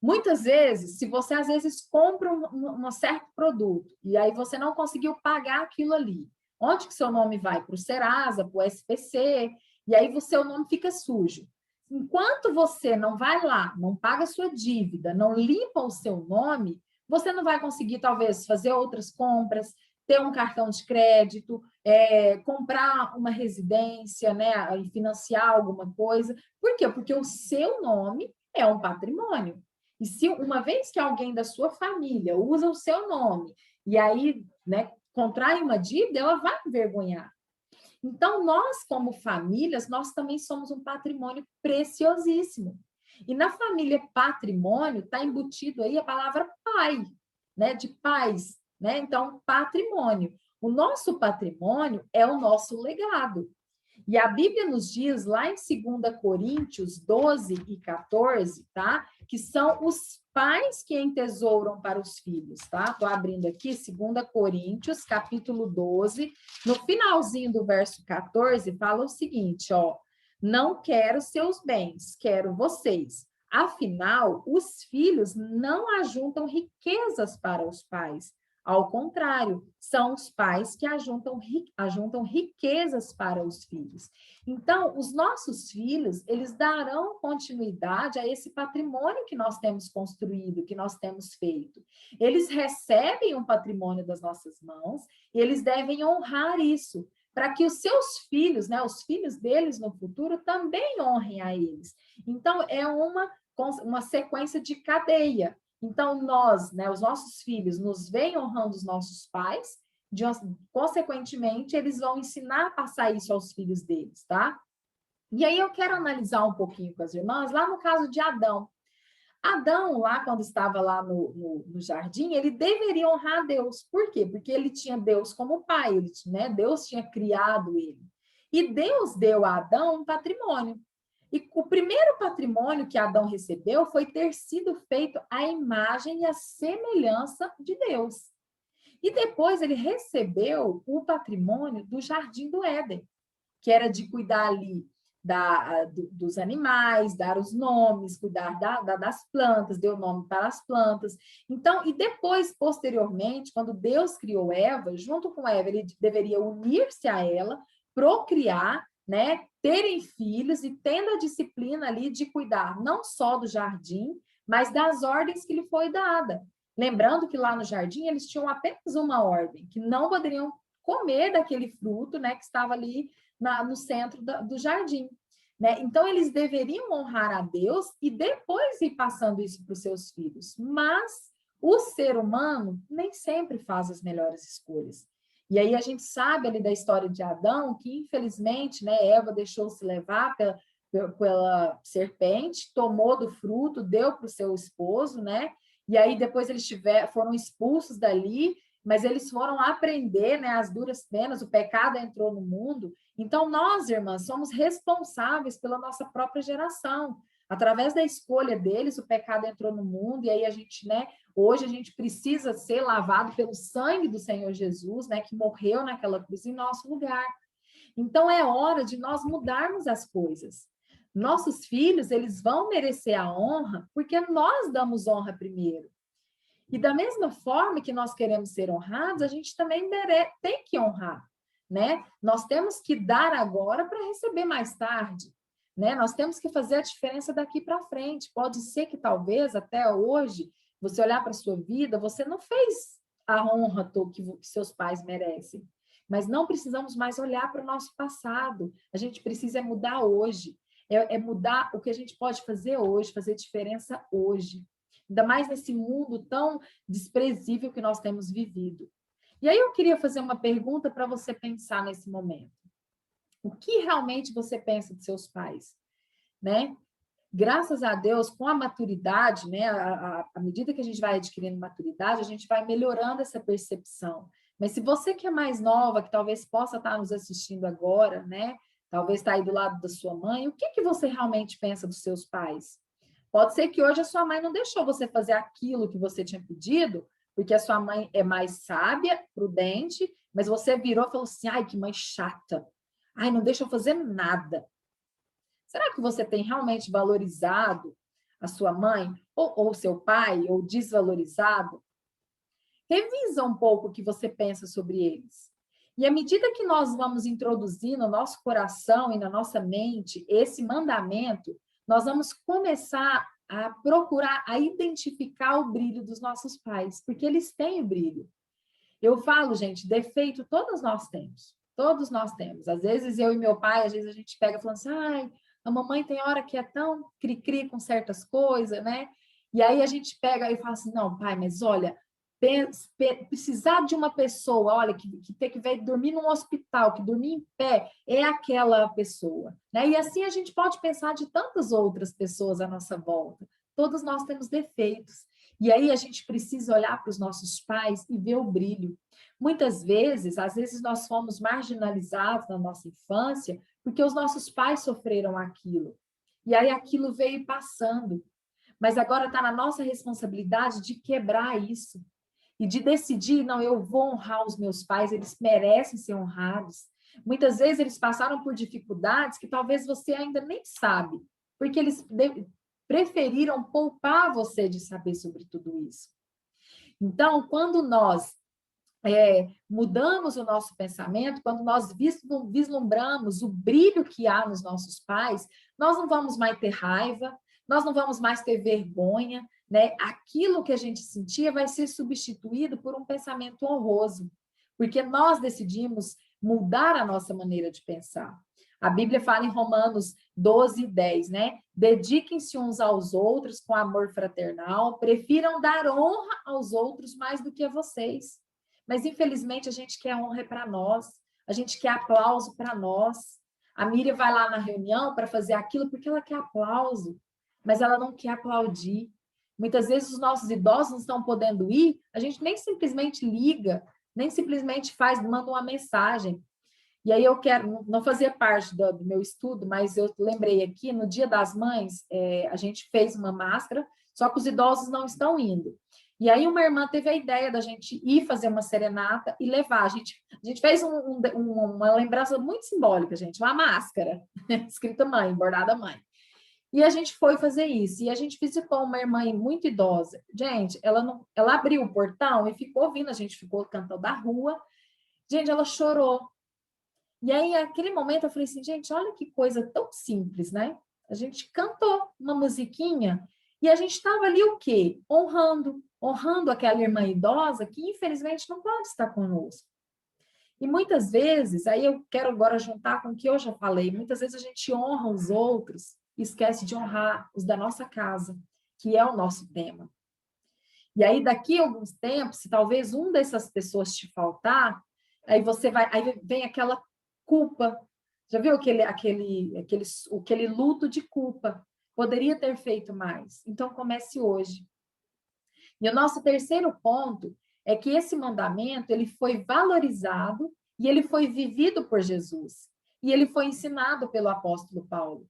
Muitas vezes, se você às vezes compra um certo produto e aí você não conseguiu pagar aquilo ali, onde que seu nome vai? Para o Serasa, para o SPC. E aí o seu nome fica sujo. Enquanto você não vai lá, não paga a sua dívida, não limpa o seu nome, você não vai conseguir, talvez, fazer outras compras, ter um cartão de crédito, comprar uma residência, né, e financiar alguma coisa. Por quê? Porque o seu nome é um patrimônio. E se uma vez que alguém da sua família usa o seu nome e aí, né, contrai uma dívida, ela vai envergonhar. Então, nós, como famílias, nós também somos um patrimônio preciosíssimo. E na família patrimônio está embutido aí a palavra pai, né? De pais, né? Então, patrimônio. O nosso patrimônio é o nosso legado. E a Bíblia nos diz lá em 2 Coríntios 12 e 14, tá? Que são os pais que entesouram para os filhos, tá? Estou abrindo aqui 2 Coríntios, capítulo 12, no finalzinho do verso 14, fala o seguinte, ó: não quero seus bens, quero vocês. Afinal, os filhos não ajuntam riquezas para os pais. Ao contrário, são os pais que ajuntam riquezas para os filhos. Então, os nossos filhos, eles darão continuidade a esse patrimônio que nós temos construído, que nós temos feito. Eles recebem um patrimônio das nossas mãos e eles devem honrar isso, para que os seus filhos, né, os filhos deles no futuro, também honrem a eles. Então, é uma sequência de cadeia. Então, nós, né, os nossos filhos, nos veem honrando os nossos pais, consequentemente, eles vão ensinar a passar isso aos filhos deles, tá? E aí eu quero analisar um pouquinho com as irmãs, lá no caso de Adão. Adão, lá quando estava lá no jardim, ele deveria honrar a Deus. Por quê? Porque ele tinha Deus como pai, né? Deus tinha criado ele. E Deus deu a Adão um patrimônio. E o primeiro patrimônio que Adão recebeu foi ter sido feito à imagem e à semelhança de Deus. E depois ele recebeu o patrimônio do Jardim do Éden, que era de cuidar ali dos animais, dar os nomes, cuidar das plantas, deu nome para as plantas. Então, e depois, posteriormente, quando Deus criou Eva, junto com Eva, ele deveria unir-se a ela, procriar, né, terem filhos e tendo a disciplina ali de cuidar não só do jardim, mas das ordens que lhe foi dada. Lembrando que lá no jardim eles tinham apenas uma ordem, que não poderiam comer daquele fruto, né, que estava ali no centro do jardim. Né? Então, eles deveriam honrar a Deus e depois ir passando isso para os seus filhos. Mas o ser humano nem sempre faz as melhores escolhas. E aí a gente sabe ali da história de Adão que, infelizmente, né, Eva deixou-se levar pela serpente, tomou do fruto, deu para o seu esposo, né? E aí depois eles foram expulsos dali, mas eles foram aprender, né, as duras penas, o pecado entrou no mundo. Então, nós, irmãs, somos responsáveis pela nossa própria geração. Através da escolha deles, o pecado entrou no mundo, e aí a gente, né, hoje a gente precisa ser lavado pelo sangue do Senhor Jesus, né, que morreu naquela cruz em nosso lugar. Então, é hora de nós mudarmos as coisas. Nossos filhos, eles vão merecer a honra, porque nós damos honra primeiro. E da mesma forma que nós queremos ser honrados, a gente também tem que honrar, né? Nós temos que dar agora para receber mais tarde, né? Nós temos que fazer a diferença daqui para frente. Pode ser que talvez até hoje, você olhar para a sua vida, você não fez a honra que seus pais merecem. Mas não precisamos mais olhar para o nosso passado. A gente precisa mudar hoje. É mudar o que a gente pode fazer hoje, fazer diferença hoje. Ainda mais nesse mundo tão desprezível que nós temos vivido. E aí eu queria fazer uma pergunta para você pensar nesse momento. O que realmente você pensa de seus pais? Né? Graças a Deus, com a maturidade, né, à medida que a gente vai adquirindo maturidade, a gente vai melhorando essa percepção. Mas se você que é mais nova, que talvez possa estar nos assistindo agora, né, talvez está aí do lado da sua mãe, o que você realmente pensa dos seus pais? Pode ser que hoje a sua mãe não deixou você fazer aquilo que você tinha pedido, porque a sua mãe é mais sábia, prudente, mas você virou e falou assim, ai, que mãe chata. Ai, não deixa eu fazer nada. Será que você tem realmente valorizado a sua mãe ou seu pai, ou desvalorizado? Revisa um pouco o que você pensa sobre eles. E à medida que nós vamos introduzir no nosso coração e na nossa mente esse mandamento, nós vamos começar a procurar, a identificar o brilho dos nossos pais, porque eles têm o brilho. Eu falo, gente, defeito todos nós temos. Todos nós temos. Às vezes eu e meu pai, às vezes a gente pega falando assim, ai, a mamãe tem hora que é tão cri-cri com certas coisas, né? E aí a gente pega e fala assim, não, pai, mas olha, precisar de uma pessoa, olha, que tem que vir dormir num hospital, que dormir em pé, é aquela pessoa, né? E assim a gente pode pensar de tantas outras pessoas à nossa volta. Todos nós temos defeitos. E aí a gente precisa olhar para os nossos pais e ver o brilho. Muitas vezes, às vezes nós fomos marginalizados na nossa infância porque os nossos pais sofreram aquilo. E aí aquilo veio passando. Mas agora está na nossa responsabilidade de quebrar isso. E de decidir, não, eu vou honrar os meus pais, eles merecem ser honrados. Muitas vezes eles passaram por dificuldades que talvez você ainda nem sabe, porque eles preferiram poupar você de saber sobre tudo isso. Então, quando nós mudamos o nosso pensamento, quando nós vislumbramos o brilho que há nos nossos pais, nós não vamos mais ter raiva, nós não vamos mais ter vergonha, né? Aquilo que a gente sentia vai ser substituído por um pensamento honroso, porque nós decidimos mudar a nossa maneira de pensar. A Bíblia fala em Romanos 12:10, né? Dediquem-se uns aos outros com amor fraternal, prefiram dar honra aos outros mais do que a vocês. Mas, infelizmente, a gente quer honra para nós, a gente quer aplauso para nós. A Miriam vai lá na reunião para fazer aquilo porque ela quer aplauso, mas ela não quer aplaudir. Muitas vezes os nossos idosos não estão podendo ir, a gente nem simplesmente liga, nem simplesmente manda uma mensagem. E aí eu quero, não fazia parte do meu estudo, mas eu lembrei aqui, no Dia das Mães, a gente fez uma máscara, só que os idosos não estão indo. E aí uma irmã teve a ideia da gente ir fazer uma serenata e levar. A gente fez uma lembrança muito simbólica, gente, uma máscara, escrita mãe, bordada mãe. E a gente foi fazer isso. E a gente visitou uma irmã muito idosa. Gente, ela abriu o portão e ficou ouvindo, a gente ficou cantando da rua. Gente, ela chorou. E aí, naquele momento, eu falei assim, gente, olha que coisa tão simples, né? A gente cantou uma musiquinha e a gente estava ali o quê? Honrando aquela irmã idosa que, infelizmente, não pode estar conosco. E muitas vezes, aí eu quero agora juntar com o que eu já falei, muitas vezes a gente honra os outros e esquece de honrar os da nossa casa, que é o nosso tema. E aí, daqui a alguns tempos, se talvez uma dessas pessoas te faltar, aí vem aquela culpa. Já viu aquele luto de culpa? Poderia ter feito mais. Então, comece hoje. E o nosso terceiro ponto é que esse mandamento ele foi valorizado e ele foi vivido por Jesus. E ele foi ensinado pelo apóstolo Paulo.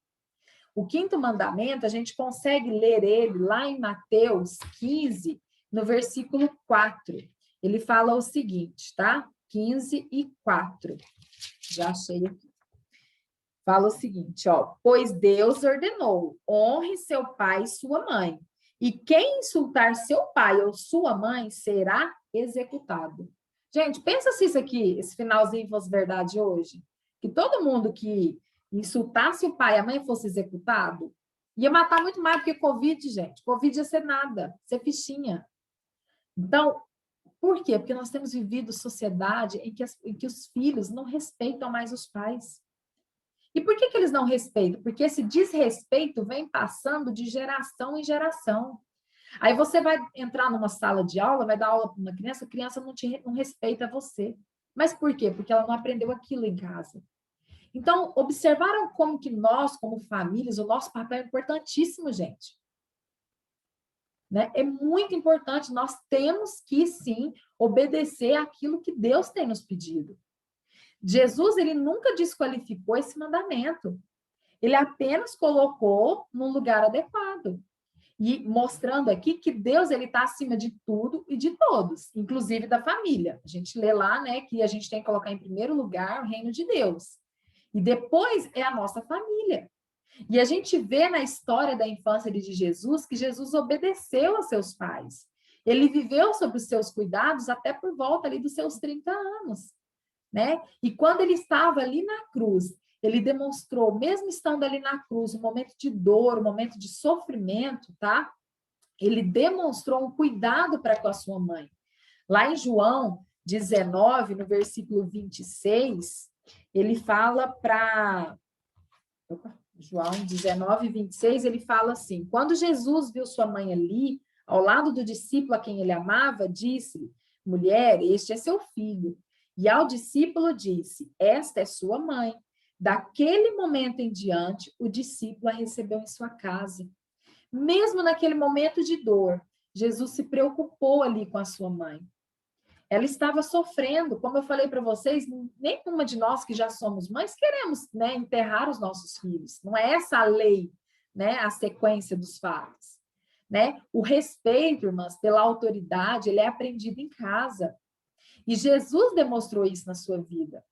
O quinto mandamento, a gente consegue ler ele lá em Mateus 15, no versículo 4. Ele fala o seguinte, tá? 15:4. Já achei aqui. Fala o seguinte, ó. Pois Deus ordenou, honre seu pai e sua mãe. E quem insultar seu pai ou sua mãe será executado. Gente, pensa se esse finalzinho fosse verdade hoje. Que todo mundo que insultasse o pai e a mãe fosse executado, ia matar muito mais do que Covid, gente. Covid ia ser nada, ser fichinha. Então, por quê? Porque nós temos vivido sociedade em que os filhos não respeitam mais os pais. E por que eles não respeitam? Porque esse desrespeito vem passando de geração em geração. Aí você vai entrar numa sala de aula, vai dar aula para uma criança, a criança não respeita você. Mas por quê? Porque ela não aprendeu aquilo em casa. Então, observaram como que nós, como famílias, o nosso papel é importantíssimo, gente. Né? É muito importante, nós temos que, sim, obedecer aquilo que Deus tem nos pedido. Jesus, ele nunca desqualificou esse mandamento. Ele apenas colocou num lugar adequado. E mostrando aqui que Deus, ele está acima de tudo e de todos, inclusive da família. A gente lê lá, né, que a gente tem que colocar em primeiro lugar o reino de Deus. E depois é a nossa família. E a gente vê na história da infância de Jesus que Jesus obedeceu aos seus pais. Ele viveu sob os seus cuidados até por volta ali dos seus 30 anos. né? E quando ele estava ali na cruz, ele demonstrou, mesmo estando ali na cruz, um momento de dor, um momento de sofrimento, tá? Ele demonstrou um cuidado para com a sua mãe. Lá em João 19, no versículo 26, ele fala para... João 19, 26, ele fala assim: quando Jesus viu sua mãe ali, ao lado do discípulo a quem ele amava, disse-lhe: mulher, este é seu filho. E ao discípulo disse: esta é sua mãe. Daquele momento em diante, o discípulo a recebeu em sua casa. Mesmo naquele momento de dor, Jesus se preocupou ali com a sua mãe. Ela estava sofrendo, como eu falei para vocês, nenhuma de nós que já somos mães queremos, né, enterrar os nossos filhos. Não é essa a lei, né, a sequência dos fatos. Né? O respeito, irmãs, pela autoridade, ele é aprendido em casa. E Jesus demonstrou isso na sua vida.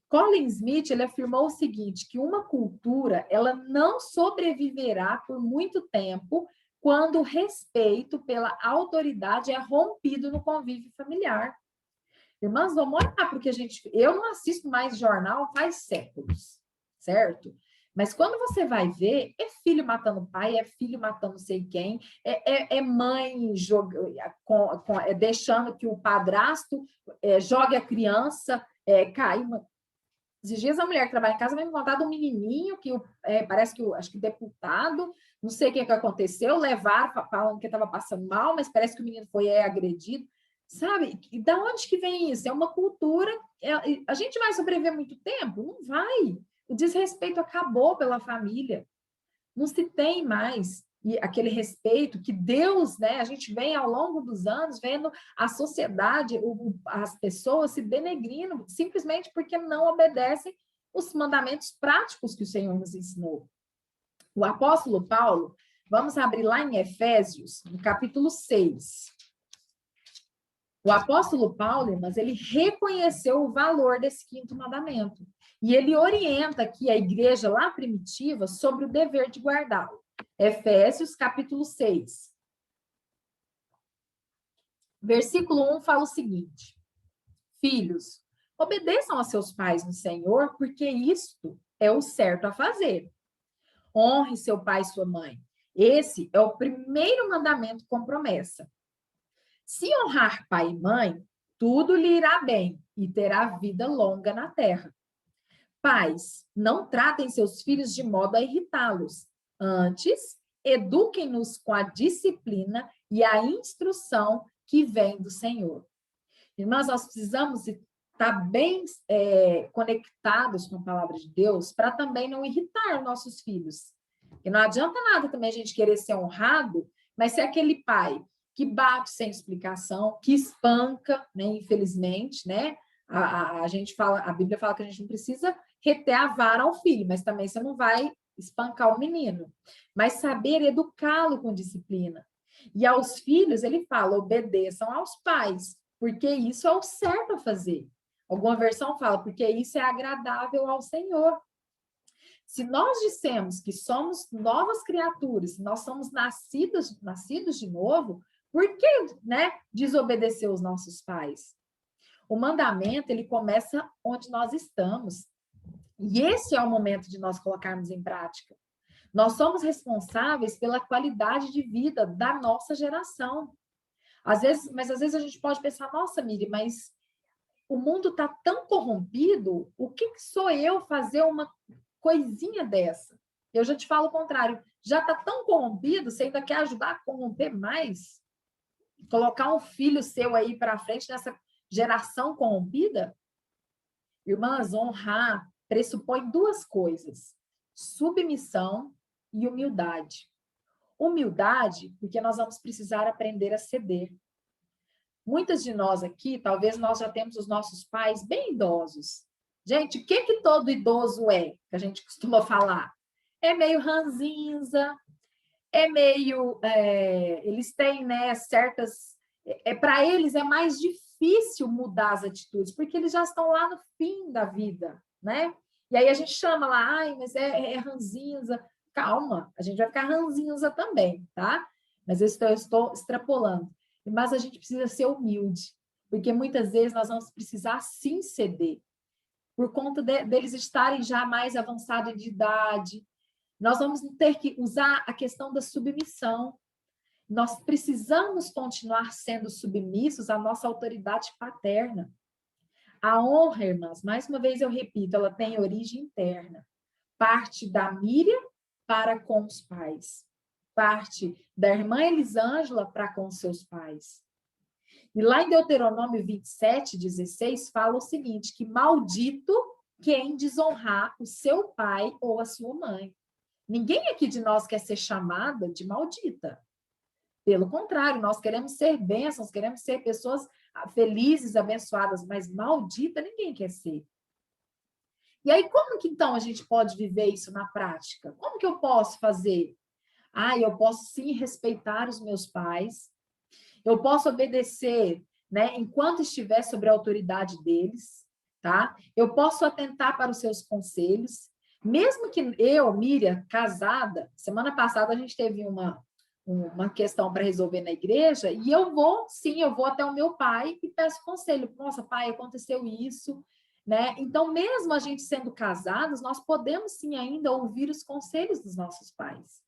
Colin Smith, ele afirmou o seguinte, que uma cultura, ela não sobreviverá por muito tempo quando o respeito pela autoridade é rompido no convívio familiar. Irmãs, vamos olhar, porque eu não assisto mais jornal faz séculos, certo? Mas quando você vai ver, é filho matando pai, é filho matando não sei quem, é mãe deixando que o padrasto jogue a criança, cai. Esses dias a mulher que trabalha em casa vai me contar de um menininho que parece que acho que o deputado, não sei o que aconteceu, levaram falando que estava passando mal, mas parece que o menino foi agredido. Sabe? E da onde que vem isso? É uma cultura. A gente vai sobreviver muito tempo? Não vai. O desrespeito acabou pela família. Não se tem mais. E aquele respeito que Deus, né? A gente vem ao longo dos anos vendo a sociedade, as pessoas se denegrindo simplesmente porque não obedecem os mandamentos práticos que o Senhor nos ensinou. O apóstolo Paulo, vamos abrir lá em Efésios, no capítulo 6. O apóstolo Paulo, irmãs, ele reconheceu o valor desse quinto mandamento. E ele orienta aqui a igreja lá primitiva sobre o dever de guardá-lo. Efésios, capítulo 6. Versículo 1 fala o seguinte: filhos, obedeçam a seus pais no Senhor, porque isto é o certo a fazer. Honre seu pai e sua mãe. Esse é o primeiro mandamento com promessa. Se honrar pai e mãe, tudo lhe irá bem e terá vida longa na terra. Pais, não tratem seus filhos de modo a irritá-los. Antes, eduquem-nos com a disciplina e a instrução que vem do Senhor. Irmãs, nós precisamos estar bem conectados com a palavra de Deus para também não irritar nossos filhos. E não adianta nada também a gente querer ser honrado, mas ser aquele pai que bate sem explicação, que espanca, né, infelizmente, né? A gente fala, a Bíblia fala que a gente não precisa reter a vara ao filho, mas também você não vai espancar o menino. Mas saber educá-lo com disciplina. E aos filhos, ele fala, obedeçam aos pais, porque isso é o certo a fazer. Alguma versão fala, porque isso é agradável ao Senhor. Se nós dissemos que somos novas criaturas, nós somos nascidos de novo, por que, né, desobedecer os nossos pais? O mandamento, ele começa onde nós estamos. E esse é o momento de nós colocarmos em prática. Nós somos responsáveis pela qualidade de vida da nossa geração. Às vezes a gente pode pensar, nossa, Miri, mas o mundo está tão corrompido, o que sou eu fazer uma coisinha dessa? Eu já te falo o contrário. Já está tão corrompido, você ainda quer ajudar a corromper mais? Colocar um filho seu aí para frente nessa geração corrompida? Irmãs, honrar pressupõe duas coisas: submissão e humildade. Humildade, porque nós vamos precisar aprender a ceder. Muitas de nós aqui, talvez nós já temos os nossos pais bem idosos. Gente, o que todo idoso é, que a gente costuma falar? É meio ranzinza, é meio... eles têm, né, certas... para eles é mais difícil mudar as atitudes, porque eles já estão lá no fim da vida, né? E aí a gente chama lá, ai, mas é ranzinza. Calma, a gente vai ficar ranzinza também, tá? Mas eu estou extrapolando. Mas a gente precisa ser humilde, porque muitas vezes nós vamos precisar sim ceder. por conta deles estarem já mais avançados de idade. Nós vamos ter que usar a questão da submissão. Nós precisamos continuar sendo submissos à nossa autoridade paterna. A honra, irmãs, mais uma vez eu repito, ela tem origem interna. Parte da Miriam para com os pais. Parte da irmã Elisângela para com seus pais. E lá em Deuteronômio 27:16, fala o seguinte, que maldito quem desonrar o seu pai ou a sua mãe. Ninguém aqui de nós quer ser chamada de maldita. Pelo contrário, nós queremos ser bênçãos, queremos ser pessoas felizes, abençoadas, mas maldita ninguém quer ser. E aí, como que então a gente pode viver isso na prática? Como que eu posso fazer? Eu posso sim respeitar os meus pais, eu posso obedecer, né, enquanto estiver sob a autoridade deles, tá? Eu posso atentar para os seus conselhos, mesmo que eu, Miriam, casada, semana passada a gente teve uma questão para resolver na igreja, e eu vou até o meu pai e peço conselho. Nossa, pai, aconteceu isso, né? Então, mesmo a gente sendo casados, nós podemos sim ainda ouvir os conselhos dos nossos pais.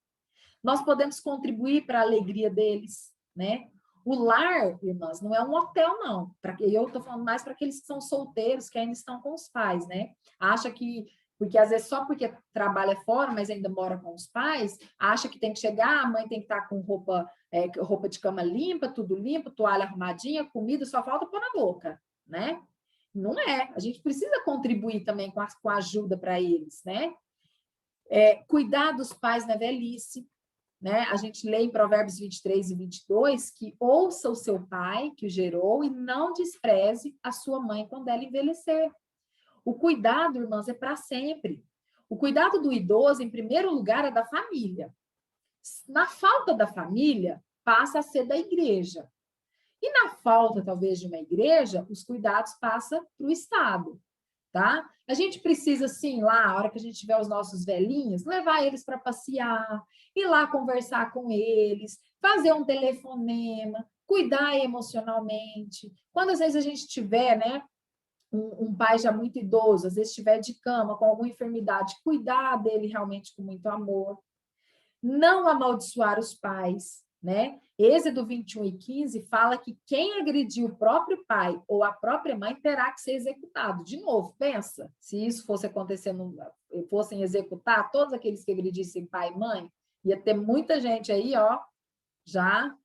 Nós podemos contribuir para a alegria deles, né? O lar, irmãs, não é um hotel, não. Eu estou falando mais para aqueles que são solteiros, que ainda estão com os pais, né? Acha que, porque às vezes só porque trabalha fora, mas ainda mora com os pais, acha que tem que chegar, a mãe tem que estar com roupa de cama limpa, tudo limpo, toalha arrumadinha, comida, só falta pôr na boca, né? Não é. A gente precisa contribuir também com a ajuda para eles, né? Cuidar dos pais na velhice, né? A gente lê em Provérbios 23:22 que ouça o seu pai, que o gerou, e não despreze a sua mãe quando ela envelhecer. O cuidado, irmãs, é para sempre. O cuidado do idoso, em primeiro lugar, é da família. Na falta da família, passa a ser da igreja. E na falta, talvez, de uma igreja, os cuidados passam para o Estado, tá? A gente precisa, sim, lá, a hora que a gente tiver os nossos velhinhos, levar eles para passear, ir lá conversar com eles, fazer um telefonema, cuidar emocionalmente. Quando, às vezes, a gente tiver, né, um pai já muito idoso, às vezes estiver de cama, com alguma enfermidade, cuidar dele realmente com muito amor. Não amaldiçoar os pais, né? Êxodo 21:15 fala que quem agredir o próprio pai ou a própria mãe terá que ser executado. De novo, pensa, se isso fosse acontecendo, fossem executar todos aqueles que agredissem pai e mãe, ia ter muita gente aí, ó, já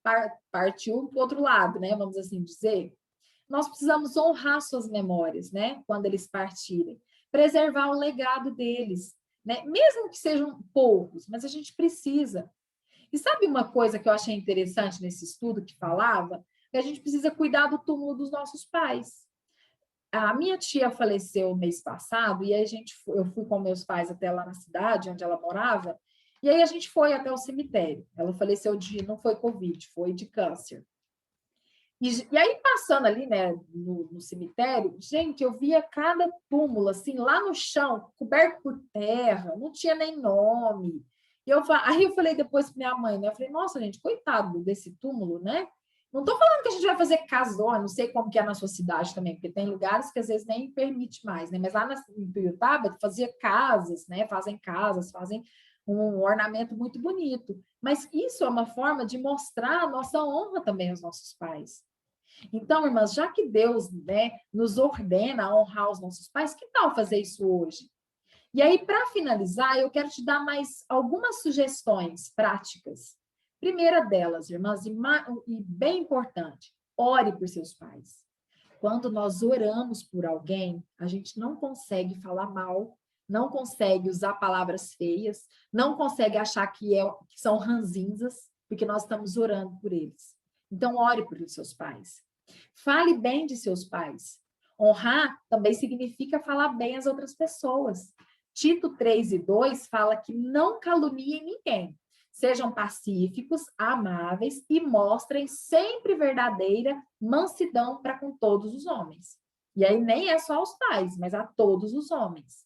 partiu para o outro lado, né? Vamos assim dizer. Nós precisamos honrar suas memórias, né? Quando eles partirem. Preservar o legado deles, né? Mesmo que sejam poucos, mas a gente precisa. E sabe uma coisa que eu achei interessante nesse estudo que falava? Que a gente precisa cuidar do túmulo dos nossos pais. A minha tia faleceu mês passado, e aí eu fui com meus pais até lá na cidade, onde ela morava, e aí a gente foi até o cemitério. Ela faleceu não foi Covid, foi de câncer. E aí, passando ali, né, no cemitério, gente, eu via cada túmulo, assim, lá no chão, coberto por terra, não tinha nem nome. Aí eu falei depois para minha mãe, né, eu falei, nossa, gente, coitado desse túmulo, né? Não estou falando que a gente vai fazer casório, não sei como que é na sua cidade também, porque tem lugares que às vezes nem permite mais, né? Mas lá em Tuiutaba fazia casas, né? Fazem casas, fazem um ornamento muito bonito. Mas isso é uma forma de mostrar a nossa honra também aos nossos pais. Então, irmãs, já que Deus, né, nos ordena a honrar os nossos pais, que tal fazer isso hoje? E aí, para finalizar, eu quero te dar mais algumas sugestões práticas. Primeira delas, irmãs, e bem importante, ore por seus pais. Quando nós oramos por alguém, a gente não consegue falar mal, não consegue usar palavras feias, não consegue achar que são ranzinzas, porque nós estamos orando por eles. Então, ore por seus pais. Fale bem de seus pais. Honrar também significa falar bem às outras pessoas. Tito 3:2 fala que não caluniem ninguém. Sejam pacíficos, amáveis e mostrem sempre verdadeira mansidão para com todos os homens. E aí nem é só aos pais, mas a todos os homens.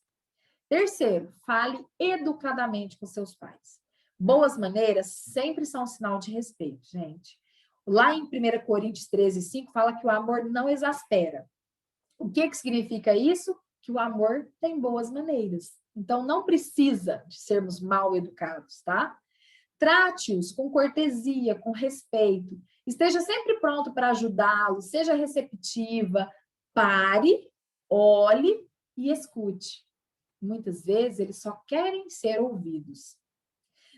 Terceiro, fale educadamente com seus pais. Boas maneiras sempre são um sinal de respeito, gente. Lá em 1 Coríntios 13:5 fala que o amor não exaspera. O que significa isso? Que que o amor tem boas maneiras. Então, não precisa de sermos mal educados, tá? Trate-os com cortesia, com respeito. Esteja sempre pronto para ajudá-los, seja receptiva. Pare, olhe e escute. Muitas vezes, eles só querem ser ouvidos.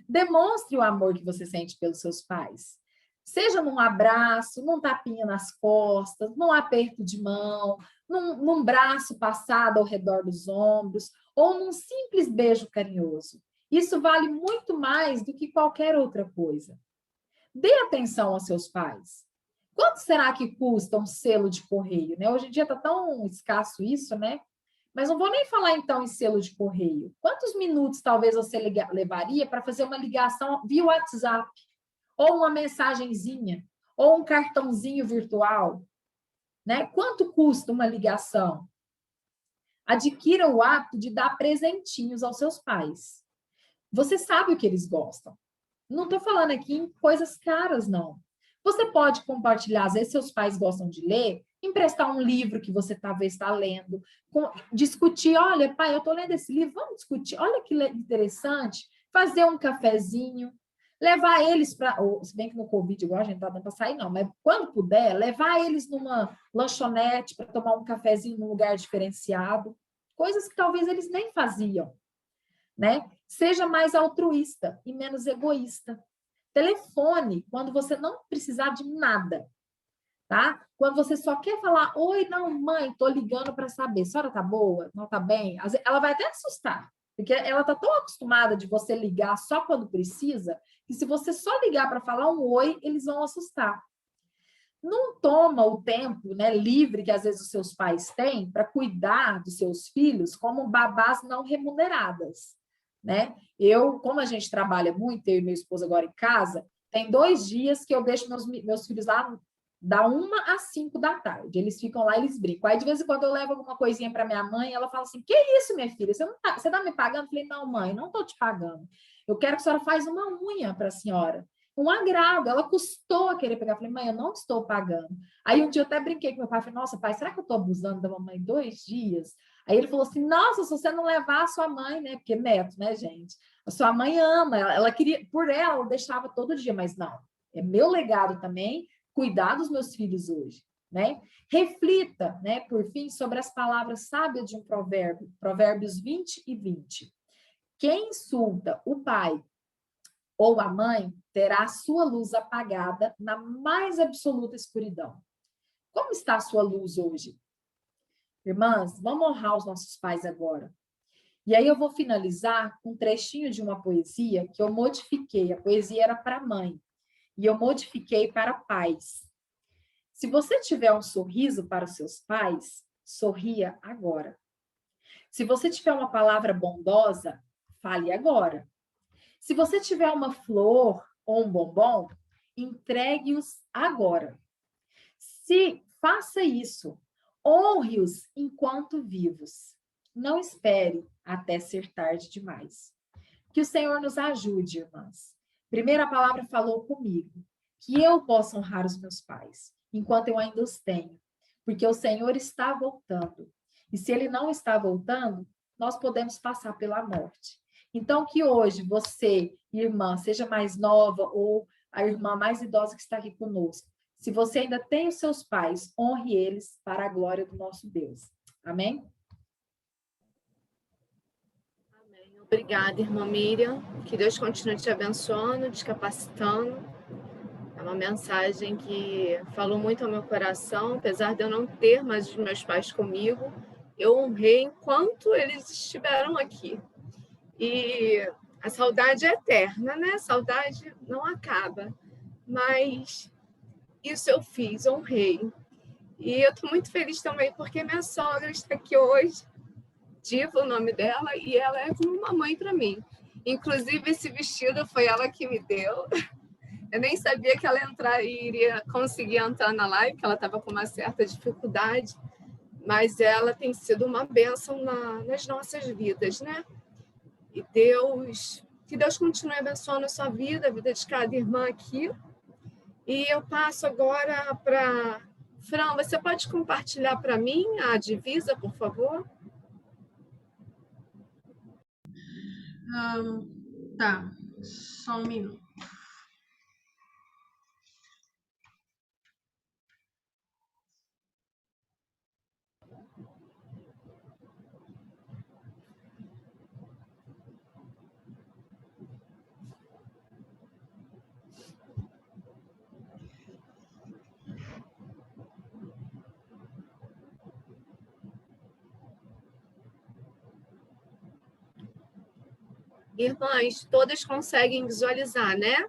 Demonstre o amor que você sente pelos seus pais. Seja num abraço, num tapinha nas costas, num aperto de mão, num braço passado ao redor dos ombros, ou num simples beijo carinhoso. Isso vale muito mais do que qualquer outra coisa. Dê atenção aos seus pais. Quanto será que custa um selo de correio, né? Hoje em dia está tão escasso isso, né? Mas não vou nem falar, então, em selo de correio. Quantos minutos, talvez, você levaria para fazer uma ligação via WhatsApp? Ou uma mensagenzinha? Ou um cartãozinho virtual? Né? Quanto custa uma ligação? Adquira o hábito de dar presentinhos aos seus pais. Você sabe o que eles gostam. Não estou falando aqui em coisas caras, não. Você pode compartilhar, às vezes seus pais gostam de ler, emprestar um livro que você talvez está lendo, discutir, olha, pai, eu estou lendo esse livro, vamos discutir, olha que interessante, fazer um cafezinho, levar eles para, se bem que no Covid, igual a gente está dando para sair, não, mas quando puder, levar eles numa lanchonete para tomar um cafezinho num lugar diferenciado, coisas que talvez eles nem faziam, né? Seja mais altruísta e menos egoísta. Telefone quando você não precisar de nada, tá? Quando você só quer falar, oi, não, mãe, tô ligando para saber, a senhora tá boa? Não tá bem? Ela vai até assustar, porque ela tá tão acostumada de você ligar só quando precisa, que se você só ligar para falar um oi, eles vão assustar. Não toma o tempo, né, livre que às vezes os seus pais têm para cuidar dos seus filhos como babás não remuneradas, né? Como a gente trabalha muito, eu e meu esposo agora em casa, tem 2 dias que eu deixo meus filhos lá da 1 às 5 da tarde. Eles ficam lá, eles brincam. Aí, de vez em quando, eu levo alguma coisinha para minha mãe, ela fala assim, que isso, minha filha? Você tá me pagando? Eu falei, não, mãe, não tô te pagando. Eu quero que a senhora faça uma unha para a senhora. Um agrado. Ela custou a querer pegar. Eu falei, mãe, eu não estou pagando. Aí, um dia, eu até brinquei com meu pai. Falei, nossa, pai, será que eu estou abusando da mamãe 2 dias? Aí ele falou assim, nossa, se você não levar a sua mãe, né? Porque neto, né, gente? A sua mãe ama. Ela queria, por ela, eu deixava todo dia. Mas não, é meu legado também cuidar dos meus filhos hoje, né? Reflita, né, por fim, sobre as palavras sábias de um provérbio, Provérbios 20 e 20. Quem insulta o pai ou a mãe terá a sua luz apagada na mais absoluta escuridão. Como está a sua luz hoje? Irmãs, vamos honrar os nossos pais agora. E aí eu vou finalizar com um trechinho de uma poesia que eu modifiquei. A poesia era para mãe. E eu modifiquei para pais. Se você tiver um sorriso para os seus pais, sorria agora. Se você tiver uma palavra bondosa, fale agora. Se você tiver uma flor ou um bombom, entregue-os agora. Se faça isso, honre-os enquanto vivos. Não espere até ser tarde demais. Que o Senhor nos ajude, irmãs. Primeira palavra falou comigo, que eu possa honrar os meus pais, enquanto eu ainda os tenho, porque o Senhor está voltando. E se Ele não está voltando, nós podemos passar pela morte. Então, que hoje você, irmã, seja mais nova ou a irmã mais idosa que está aqui conosco, se você ainda tem os seus pais, honre eles para a glória do nosso Deus. Amém? Obrigada, irmã Miriam. Que Deus continue te abençoando, te capacitando. É uma mensagem que falou muito ao meu coração, apesar de eu não ter mais os meus pais comigo, eu honrei enquanto eles estiveram aqui. E a saudade é eterna, né? A saudade não acaba. Mas isso eu fiz, honrei. E eu estou muito feliz também porque minha sogra está aqui hoje. Diva, o nome dela, e ela é como uma mãe para mim. Inclusive, esse vestido foi ela que me deu. Eu nem sabia que ela iria conseguir entrar na live, que ela estava com uma certa dificuldade, mas ela tem sido uma bênção nas nossas vidas, né? E que Deus continue abençoando a sua vida, a vida de cada irmã aqui. E eu passo agora para... Fran, você pode compartilhar para mim a divisa, por favor? Tá, só um minuto. Irmãs, todas conseguem visualizar, né?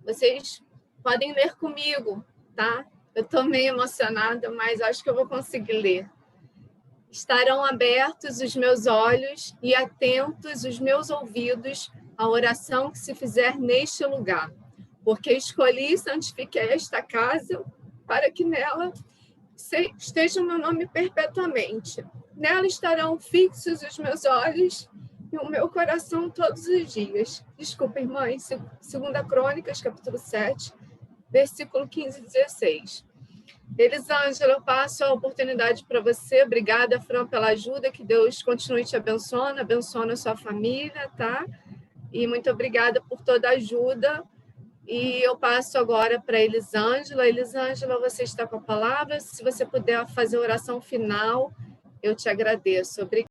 Vocês podem ler comigo, tá? Eu estou meio emocionada, mas acho que eu vou conseguir ler. Estarão abertos os meus olhos e atentos os meus ouvidos à oração que se fizer neste lugar, porque escolhi e santifiquei esta casa para que nela esteja o meu nome perpetuamente. Nela estarão fixos os meus olhos e o meu coração todos os dias. Desculpa, irmãs, 2 Crônicas, capítulo 7, versículo 15 e 16. Elisângela, eu passo a oportunidade para você. Obrigada, Fran, pela ajuda. Que Deus continue te abençoando a sua família, tá? E muito obrigada por toda a ajuda. E eu passo agora para Elisângela. Elisângela, você está com a palavra. Se você puder fazer a oração final, eu te agradeço. Obrigada.